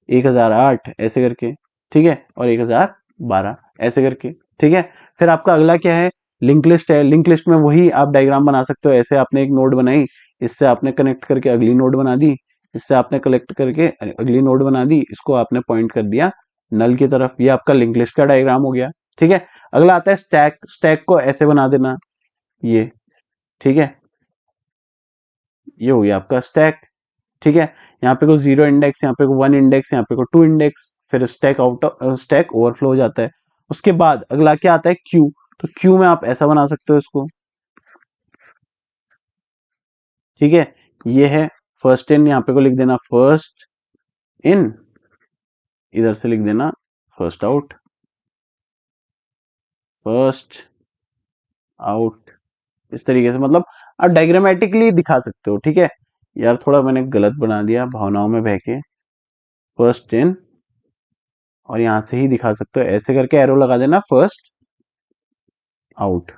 1008 ऐसे करके। ठीक है, और 1012 ऐसे करके। ठीक है, फिर आपका अगला क्या है, लिंक लिस्ट है। लिंक लिस्ट में वही आप डायग्राम बना सकते हो, ऐसे आपने एक नोड बनाई, इससे आपने कनेक्ट करके अगली नोड बना दी, इससे आपने कलेक्ट करके अगली नोड बना दी, इसको आपने पॉइंट कर दिया नल की तरफ, ये आपका लिंक लिस्ट का डायग्राम हो गया। ठीक है, अगला आता है स्टैक। स्टैक को ऐसे बना देना ये। ठीक है, ये हो गया आपका स्टैक। ठीक है, यहाँ पे को 0 इंडेक्स, यहाँ पे को 1 इंडेक्स, यहाँ पे को 2 इंडेक्स, फिर स्टैक ओवरफ्लो हो जाता है। उसके बाद अगला क्या आता है, क्यू। तो क्यू में आप ऐसा बना सकते हो इसको, ठीक है। ये है फर्स्ट इन, यहाँ पे को लिख देना फर्स्ट इन, इधर से लिख देना फर्स्ट आउट, फर्स्ट आउट, इस तरीके से, मतलब आप डायग्रामेटिकली दिखा सकते हो, ठीक है। यार थोड़ा मैंने गलत बना दिया भावनाओं में बह के, फर्स्ट इन, और यहां से ही दिखा सकते हो, ऐसे करके एरो लगा देना, first out,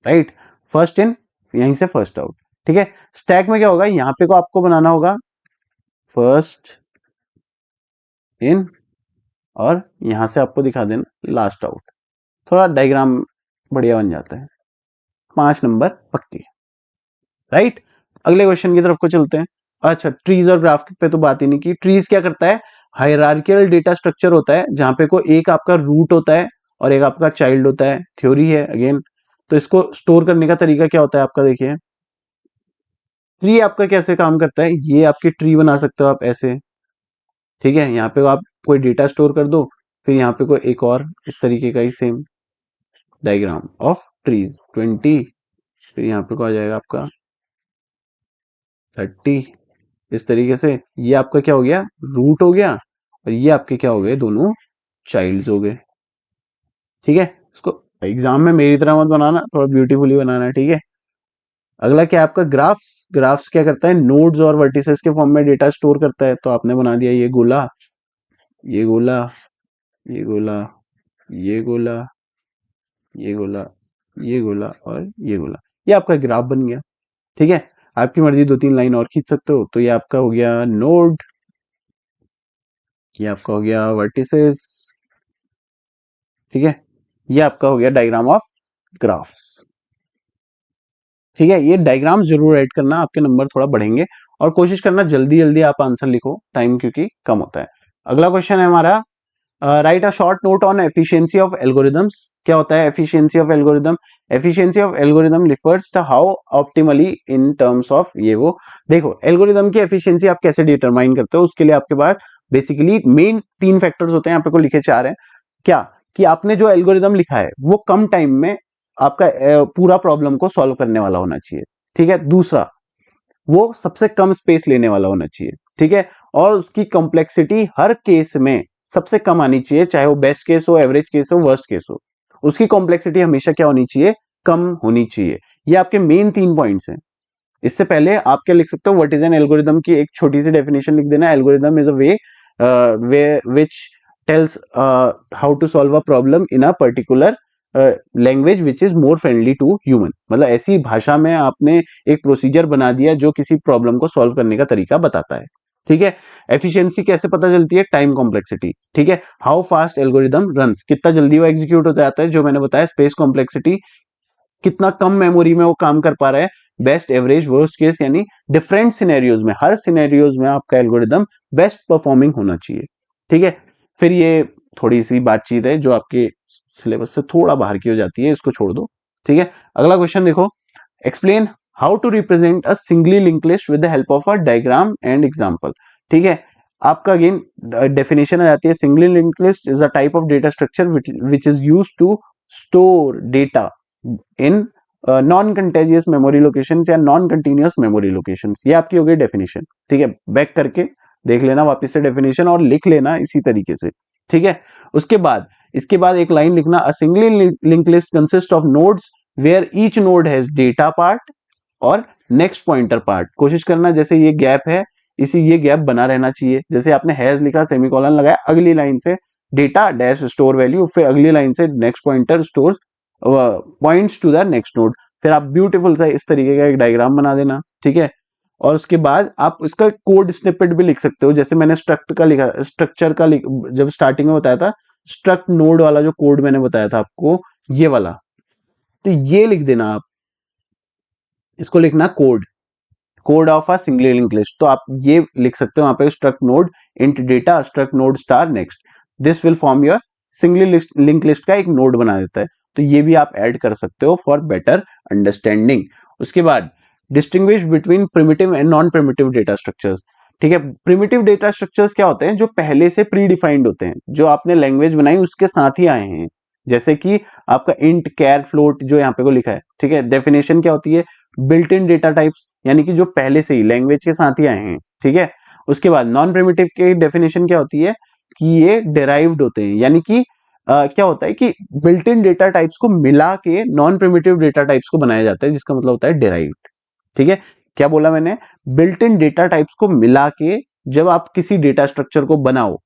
right, first in, यहीं से फर्स्ट आउट, ठीक है। स्टैक में क्या होगा, यहाँ पे को आपको बनाना होगा फर्स्ट इन, और यहां से आपको दिखा देना लास्ट आउट, थोड़ा डायग्राम बढ़िया बन जाता है। 5 नंबर पक्के, राइट। अगले क्वेश्चन की तरफ को चलते हैं। अच्छा, ट्रीज और ग्राफ पे तो बात ही नहीं की। ट्रीज क्या करता है, हायरार्किकल डेटा स्ट्रक्चर होता है, जहां पे को एक आपका रूट होता है और एक आपका चाइल्ड होता है, थ्योरी है अगेन। तो इसको स्टोर करने का तरीका क्या होता है आपका, देखिए ट्री आपका कैसे काम करता है, ये आपकी ट्री बना सकते हो आप ऐसे, ठीक है। यहाँ पे आप कोई डेटा स्टोर कर दो, फिर यहाँ पे कोई एक और इस तरीके का ही सेम डायग्राम ऑफ ट्रीज 20, फिर यहाँ पे को आ जाएगा आपका 30, इस तरीके से। ये आपका क्या हो गया, रूट हो गया, और ये आपके क्या हो गए, दोनों चाइल्ड्स हो गए, ठीक है। इसको एग्जाम में मेरी तरह मत बनाना, थोड़ा ब्यूटीफुली बनाना, ठीक है। अगला क्या है आपका, ग्राफ्स। ग्राफ्स क्या करता है, नोड्स और वर्टिसेस के फॉर्म में डेटा स्टोर करता है। तो आपने बना दिया ये गोला, ये गोला, ये गोला, ये गोला, ये गोला, ये गोला, और ये गोला, ये आपका ग्राफ बन गया, ठीक है। आपकी मर्जी 2-3 लाइन और खींच सकते हो। तो ये आपका हो गया नोड, ये आपका हो गया वर्टिसेस, ठीक है। ये आपका हो गया डायग्राम ऑफ ग्राफ्स, ठीक है। ये डायग्राम जरूर ऐड करना, आपके नंबर थोड़ा बढ़ेंगे, और कोशिश करना जल्दी जल्दी आप आंसर लिखो, टाइम क्योंकि कम होता है। अगला क्वेश्चन है हमारा, write a short note on efficiency of algorithms. क्या होता है efficiency of algorithm, efficiency of algorithm refers to how optimally in terms of ये वो। देखो एल्गोरिदम की एफिशिएंसी आप कैसे डिटरमाइन करते हो, उसके लिए आपके पास बेसिकली मेन 3 फैक्टर्स होते हैं, यहाँ पे को लिखे 4 हैं। क्या कि आपने जो एल्गोरिदम लिखा है वो कम टाइम में आपका पूरा प्रॉब्लम को सॉल्व करने वाला होना चाहिए, ठीक है। दूसरा, वो सबसे कम स्पेस लेने वाला होना चाहिए, ठीक है। और उसकी कॉम्प्लेक्सिटी हर केस में सबसे कम आनी चाहिए, चाहे वो बेस्ट केस हो, एवरेज केस हो, वर्स्ट केस हो, उसकी कॉम्प्लेक्सिटी हमेशा क्या होनी चाहिए, कम होनी चाहिए। ये आपके मेन 3 पॉइंट्स हैं। इससे पहले आप क्या लिख सकते हो, व्हाट इज एन एल्गोरिदम की एक छोटी सी डेफिनेशन लिख देना, algorithm is a way which tells how to solve a problem in a particular language which is more friendly to human. मतलब ऐसी भाषा में आपने एक प्रोसीजर बना दिया जो किसी प्रॉब्लम को सॉल्व करने का तरीका बताता है, ठीक है। एफिशिएंसी कैसे पता चलती है, टाइम कॉम्प्लेक्सिटी, ठीक है। हाउ फास्ट एल्गोरिदम रन्स, कितना जल्दी वो एग्जीक्यूट हो जाता है, जो मैंने बताया। स्पेस कॉम्प्लेक्सिटी, कितना कम मेमोरी में वो काम कर पा रहा है। बेस्ट, एवरेज, वर्स्ट केस, यानी डिफरेंट सिनेरियोज में, हर सिनेरियोज में आपका एल्गोरिदम बेस्ट परफॉर्मिंग होना चाहिए, ठीक है। फिर ये थोड़ी सी बातचीत है जो आपके सिलेबस से थोड़ा बाहर की हो जाती है, इसको छोड़ दो, ठीक है। अगला क्वेश्चन देखो, explain how to represent a singly link list with the help of a diagram and example, ठीक है। आपका अगेन डेफिनेशन आ जाती है, singly link list is a type of data structure which is used to store data in non contagious memory location या non continuous memory location. ये आपकी हो गई डेफिनेशन, ठीक है। बैक करके देख लेना वापस से डेफिनेशन और लिख लेना इसी तरीके से, ठीक है। उसके बाद इसके बाद एक लाइन लिखना, a singly link list consist of nodes where each node has data part और नेक्स्ट पॉइंटर पार्ट। कोशिश करना जैसे ये गैप है, इसी ये गैप बना रहना चाहिए। जैसे आपने हैज लिखा, सेमीकोलन लगाया, अगली लाइन से डेटा डैश स्टोर वैल्यू, फिर अगली लाइन से next pointer store points to the next node. फिर आप ब्यूटीफुल सा इस तरीके का एक डायग्राम बना देना, ठीक है। और उसके बाद आप इसका कोड स्निपेट भी लिख सकते हो, जैसे मैंने स्ट्रक्ट का लिखा, स्ट्रक्चर का जब स्टार्टिंग में बताया था, स्ट्रक्ट नोड वाला जो कोड मैंने बताया था आपको, ये वाला, तो ये लिख देना आप, इसको लिखना code, code of a singly link list. तो आप ये लिख सकते हो वहां पे, struct node int data struct node star next, this will form your singly link list का एक नोड बना देता है। तो ये भी आप ऐड कर सकते हो फॉर बेटर अंडरस्टैंडिंग। उसके बाद distinguish between primitive and non primitive data structures. ठीक है। प्रिमिटिव डेटा स्ट्रक्चर्स क्या होते हैं, जो पहले से प्री डिफाइंड होते हैं, जो आपने लैंग्वेज बनाई उसके साथ ही आए हैं, जैसे कि आपका इंट, कैर, फ्लोट जो यहाँ पे को लिखा है, ठीक है। डेफिनेशन क्या होती है, बिल्ट इन डेटा टाइप्स, यानी कि जो पहले से ही लैंग्वेज के साथ ही आए हैं, ठीक है। उसके बाद नॉन प्रिमिटिव की डेफिनेशन क्या होती है कि ये डिराइव्ड होते हैं, यानी कि क्या होता है कि बिल्ट इन डेटा टाइप्स को मिला के नॉन प्रिमिटिव डेटा टाइप्स को बनाया जाता है, जिसका मतलब होता है डिराइव्ड, ठीक है। क्या बोला मैंने, बिल्ट इन डेटा टाइप्स को मिला के जब आप किसी डेटा स्ट्रक्चर को बनाओ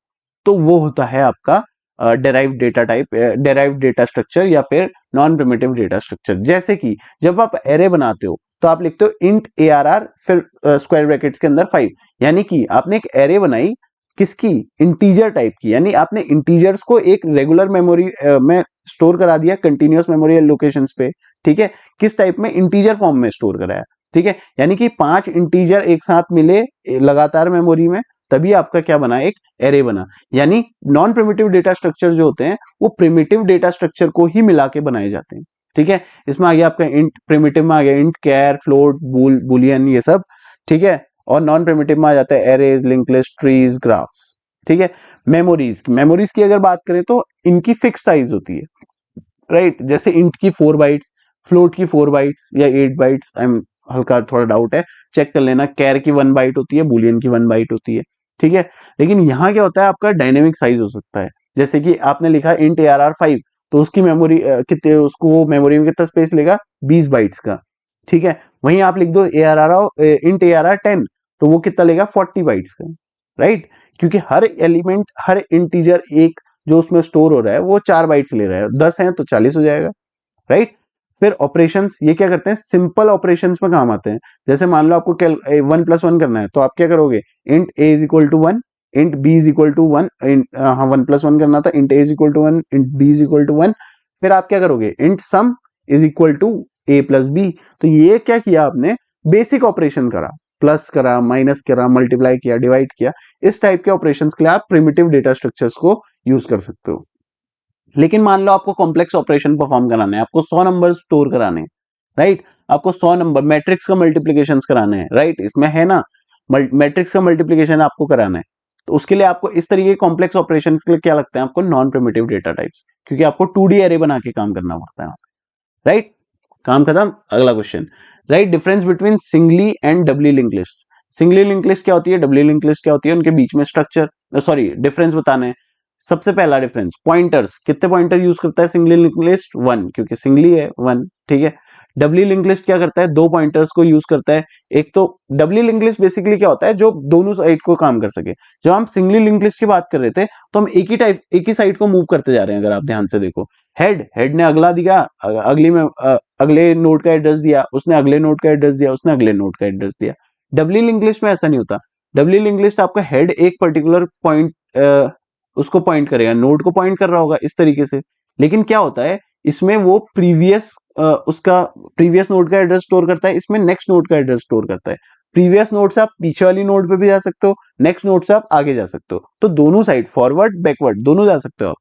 तो वो होता है आपका derived data type, derived data structure या फिर नॉन प्रिमिटिव डेटा स्ट्रक्चर। जैसे कि जब आप एरे बनाते हो तो आप लिखते हो इंट ARR फिर स्क्वायर ब्रैकेट्स के अंदर 5, यानी कि आपने एक एरे बनाई किसकी, इंटीजर टाइप की, यानी आपने इंटीजर्स को एक रेगुलर मेमोरी में स्टोर करा दिया, कंटिन्यूअस मेमोरी लोकेशंस पे, ठीक है। किस टाइप में, इंटीजर फॉर्म में स्टोर कराया, ठीक है। यानी कि 5 इंटीजर एक साथ मिले लगातार मेमोरी में, तभी आपका क्या बना, एक एरे बना। यानी नॉन प्रिमिटिव डेटा स्ट्रक्चर जो होते हैं वो प्रिमिटिव डेटा स्ट्रक्चर को ही मिला के बनाए जाते हैं, ठीक है। इसमें आ गया आपका इंट, प्रिमिटिव में आ गया इंट, कैर, फ्लोट, बुलियन, ये सब, ठीक है। और नॉन प्रिमिटिव में आ जाता है arrays, link list, trees, graphs, ठीक है। मेमोरीज की अगर बात करें तो इनकी फिक्स साइज होती है, राइट। जैसे इंट की 4 बाइट्स, फ्लोट की 4 बाइट्स या 8 बाइट्स, आई एम हल्का थोड़ा डाउट है, चेक कर लेना। कैर की 1 बाइट होती है, बुलियन की 1 बाइट होती है, ठीक है। लेकिन यहाँ क्या होता है, आपका डायनेमिक साइज हो सकता है। जैसे कि आपने लिखा इंट ARR 5, तो उसकी मेमोरी कितने, उसको मेमोरी में कितना स्पेस लेगा, 20 बाइट्स का, ठीक है। वहीं आप लिख दो इंट ARR 10, तो वो कितना लेगा, 40 बाइट्स का, राइट। क्योंकि हर एलिमेंट, हर इंटीजर एक जो उसमें स्टोर हो रहा है वो 4 बाइट्स ले रहा है, 10 है तो 40 हो जाएगा, राइट। फिर ऑपरेशंस, ये क्या करते हैं, सिंपल ऑपरेशंस में काम आते हैं। जैसे मान लो आपको 1+1 करना है, तो आप क्या करोगे, int a is equal to 1, int b is equal to 1, हाँ 1+1 करना था, int a is equal to 1, int b is equal to 1। फिर आप क्या करोगे, int sum is equal to a plus b। तो ये क्या किया आपने, बेसिक ऑपरेशन करा, प्लस करा, माइनस करा, मल्टीप्लाई किया, डिवाइड किया। इस टाइप के ऑपरेशंस के लिए आप प्रिमिटिव डेटा स्ट्रक्चर्स को यूज कर सकते हो। लेकिन मान लो आपको कॉम्प्लेक्स ऑपरेशन परफॉर्म कराना है, आपको 100 नंबर स्टोर कराने हैं, राइट। आपको 100 नंबर मैट्रिक्स का मल्टीप्लिकेशन कराना है, राइट। इसमें है ना, मैट्रिक्स का मल्टीप्लिकेशन आपको कराना है, तो उसके लिए आपको इस तरीके के कॉम्प्लेक्स ऑपरेशन के लिए क्या लगता है, आपको नॉन प्रिमिटिव डेटा टाइप्स, क्योंकि आपको 2D एरे बना के काम करना पड़ता है, राइट। काम खत्म। अगला question, write difference between singly and doubly link list. Singly link list क्या होती है, डबली लिंक लिस्ट क्या होती है, उनके बीच में स्ट्रक्चर, सॉरी डिफरेंस बताना है। सबसे पहला डिफरेंस, पॉइंटर्स, कितने पॉइंटर यूज करता है सिंगली लिंक लिस्ट, 1, क्योंकि सिंगली है 1, ठीक है। डबली लिंक लिस्ट क्या करता है, 2 पॉइंटर्स को यूज करता है। एक तो डबली लिंक लिस्ट बेसिकली क्या होता है, जो दोनों साइड को काम कर सके। जब हम सिंगली लिंक लिस्ट की बात कर रहे थे तो हम एक ही साइड को मूव करते जा रहे हैं। अगर आप ध्यान से देखो, हेड ने अगला दिया, अगली में अगले नोड का एड्रेस दिया, उसने अगले नोड का एड्रेस दिया, उसने अगले नोड का एड्रेस दिया। डबली लिंक लिस्ट में ऐसा नहीं होता। डबली लिंक लिस्ट आपका हेड एक पर्टिकुलर पॉइंट उसको पॉइंट करेगा, नोड को पॉइंट कर रहा होगा इस तरीके से। लेकिन क्या होता है इसमें, वो उसका प्रीवियस नोड का एड्रेस स्टोर करता है, इसमें नेक्स्ट नोड का एड्रेस स्टोर करता है। प्रीवियस नोड से आप पीछे वाली नोड पे भी जा सकते हो, नेक्स्ट नोड से आप आगे जा सकते हो, तो दोनों साइड, फॉरवर्ड बैकवर्ड दोनों जा सकते हो आप,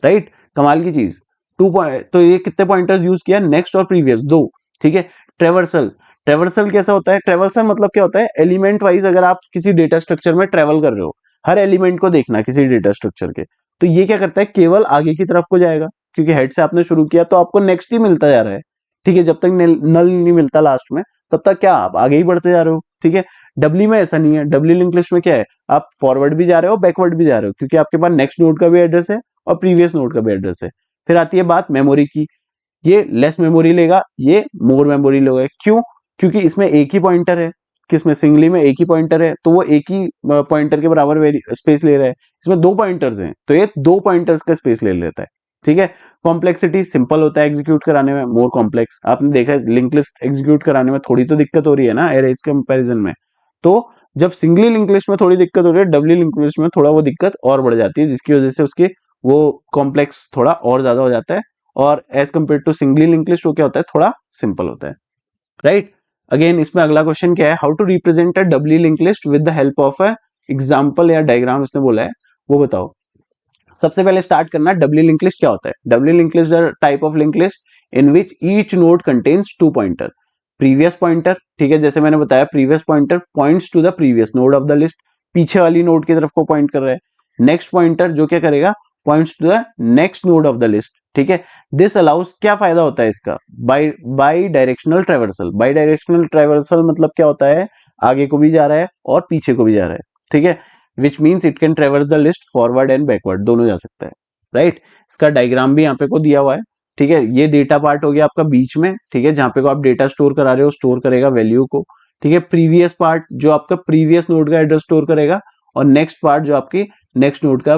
राइट। कमाल की चीज। 2 पॉइंट, तो ये कितने पॉइंटर्स यूज किया, नेक्स्ट और प्रीवियस 2, ठीक है। ट्रेवर्सल, ट्रेवर्सल कैसा होता है, ट्रेवर्सल मतलब क्या होता है, एलिमेंट वाइज अगर आप किसी डेटा स्ट्रक्चर में ट्रेवल कर रहे हो, हर एलिमेंट को देखना किसी डेटा स्ट्रक्चर के, तो ये क्या करता है, केवल आगे की तरफ को जाएगा, क्योंकि हेड से आपने शुरू किया तो आपको नेक्स्ट ही मिलता जा रहा है, ठीक है। जब तक नल नहीं मिलता लास्ट में, तब तक क्या आप आगे ही बढ़ते जा रहे हो, ठीक है। डबली में ऐसा नहीं है, डबली लिंक लिस्ट में क्या है, आप फॉरवर्ड भी जा रहे हो, बैकवर्ड भी जा रहे हो, क्योंकि आपके पास नेक्स्ट नोड का भी एड्रेस है और प्रीवियस नोड का भी एड्रेस है। फिर आती है बात मेमोरी की, ये लेस मेमोरी लेगा, ये मोर मेमोरी लेगा। क्यों, क्योंकि इसमें एक ही पॉइंटर है, किसमें, सिंगली में एक ही पॉइंटर है, तो वो एक ही पॉइंटर के बराबर स्पेस ले रहा है। इसमें 2 पॉइंटर्स हैं तो ये 2 पॉइंटर्स का स्पेस ले लेता है, ठीक है। कॉम्प्लेक्सिटी, सिंपल होता है एग्जीक्यूट कराने में, मोर कॉम्प्लेक्स। आपने देखा है लिंक लिस्ट एग्जीक्यूट कराने में थोड़ी तो दिक्कत हो रही है ना एरेज कंपैरिजन में, तो जब सिंगली लिंक लिस्ट में थोड़ी दिक्कत हो रही है, डबली लिंक लिस्ट में थोड़ा वो दिक्कत और बढ़ जाती है, जिसकी वजह से उसकी वो कॉम्प्लेक्स थोड़ा और ज्यादा हो जाता है, और as compare to singly link list वो क्या होता है, थोड़ा सिंपल होता है, राइट। अगेन इसमें अगला क्वेश्चन क्या है, how to represent a doubly link list with the help of a example या डायग्राम, इसने बोला है, वो बताओ। सबसे पहले स्टार्ट करना, डबली लिंक लिस्ट क्या होता है। Doubly link list type of link list in which each node contains 2 pointer, previous pointer, ठीक है, जैसे मैंने बताया previous pointer points to the previous node of the list, पीछे वाली नोड की तरफ को पॉइंट कर रहा है। नेक्स्ट पॉइंटर जो क्या करेगा, points to the next node of the list, ठीक है। दिस अलाउज, क्या फायदा होता है इसका, bidirectional traversal. Bidirectional traversal मतलब क्या होता है, आगे को भी जा रहा है और पीछे को भी जा रहा है, ठीक है। Which means it can ट्रेवर्स the list forward and backward, दोनों जा सकता है, राइट। इसका डायग्राम भी यहाँ पे को दिया हुआ है, ठीक है। ये डेटा पार्ट हो गया आपका बीच में, ठीक है, जहां पे को आप डेटा स्टोर करा रहे हो, स्टोर करेगा वैल्यू को, ठीक है। प्रीवियस पार्ट जो आपका प्रीवियस नोड का एड्रेस स्टोर करेगा, और नेक्स्ट पार्ट जो आपकी नेक्स्ट नोड का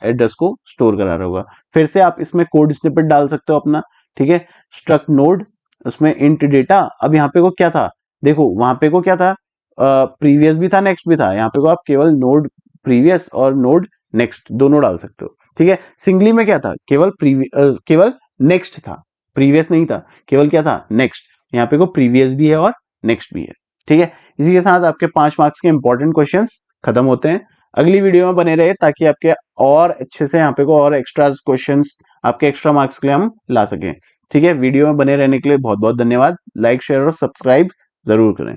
एड्रेस को स्टोर करा रहा होगा। फिर से आप इसमें कोड स्निपेट डाल सकते हो अपना, ठीक है। स्ट्रक्ट नोड, उसमें इंट डेटा। अब यहाँ पे को क्या था, देखो वहां पे को क्या था, प्रीवियस भी था नेक्स्ट भी था, यहाँ पे को आप केवल नोड प्रीवियस और नोड नेक्स्ट दोनों डाल सकते हो, ठीक है। सिंगली में क्या था, केवल केवल नेक्स्ट था, प्रीवियस नहीं था, केवल क्या था, नेक्स्ट। यहाँ पे को प्रीवियस भी है और नेक्स्ट भी है, ठीक है। इसी के साथ आपके 5 मार्क्स के इंपॉर्टेंट क्वेश्चंस खत्म होते हैं। अगली वीडियो में बने रहे ताकि आपके और अच्छे से यहाँ पे को और एक्स्ट्रा क्वेश्चंस आपके एक्स्ट्रा मार्क्स के लिए हम ला सकें, ठीक है। वीडियो में बने रहने के लिए बहुत बहुत धन्यवाद। लाइक शेयर और सब्सक्राइब जरूर करें।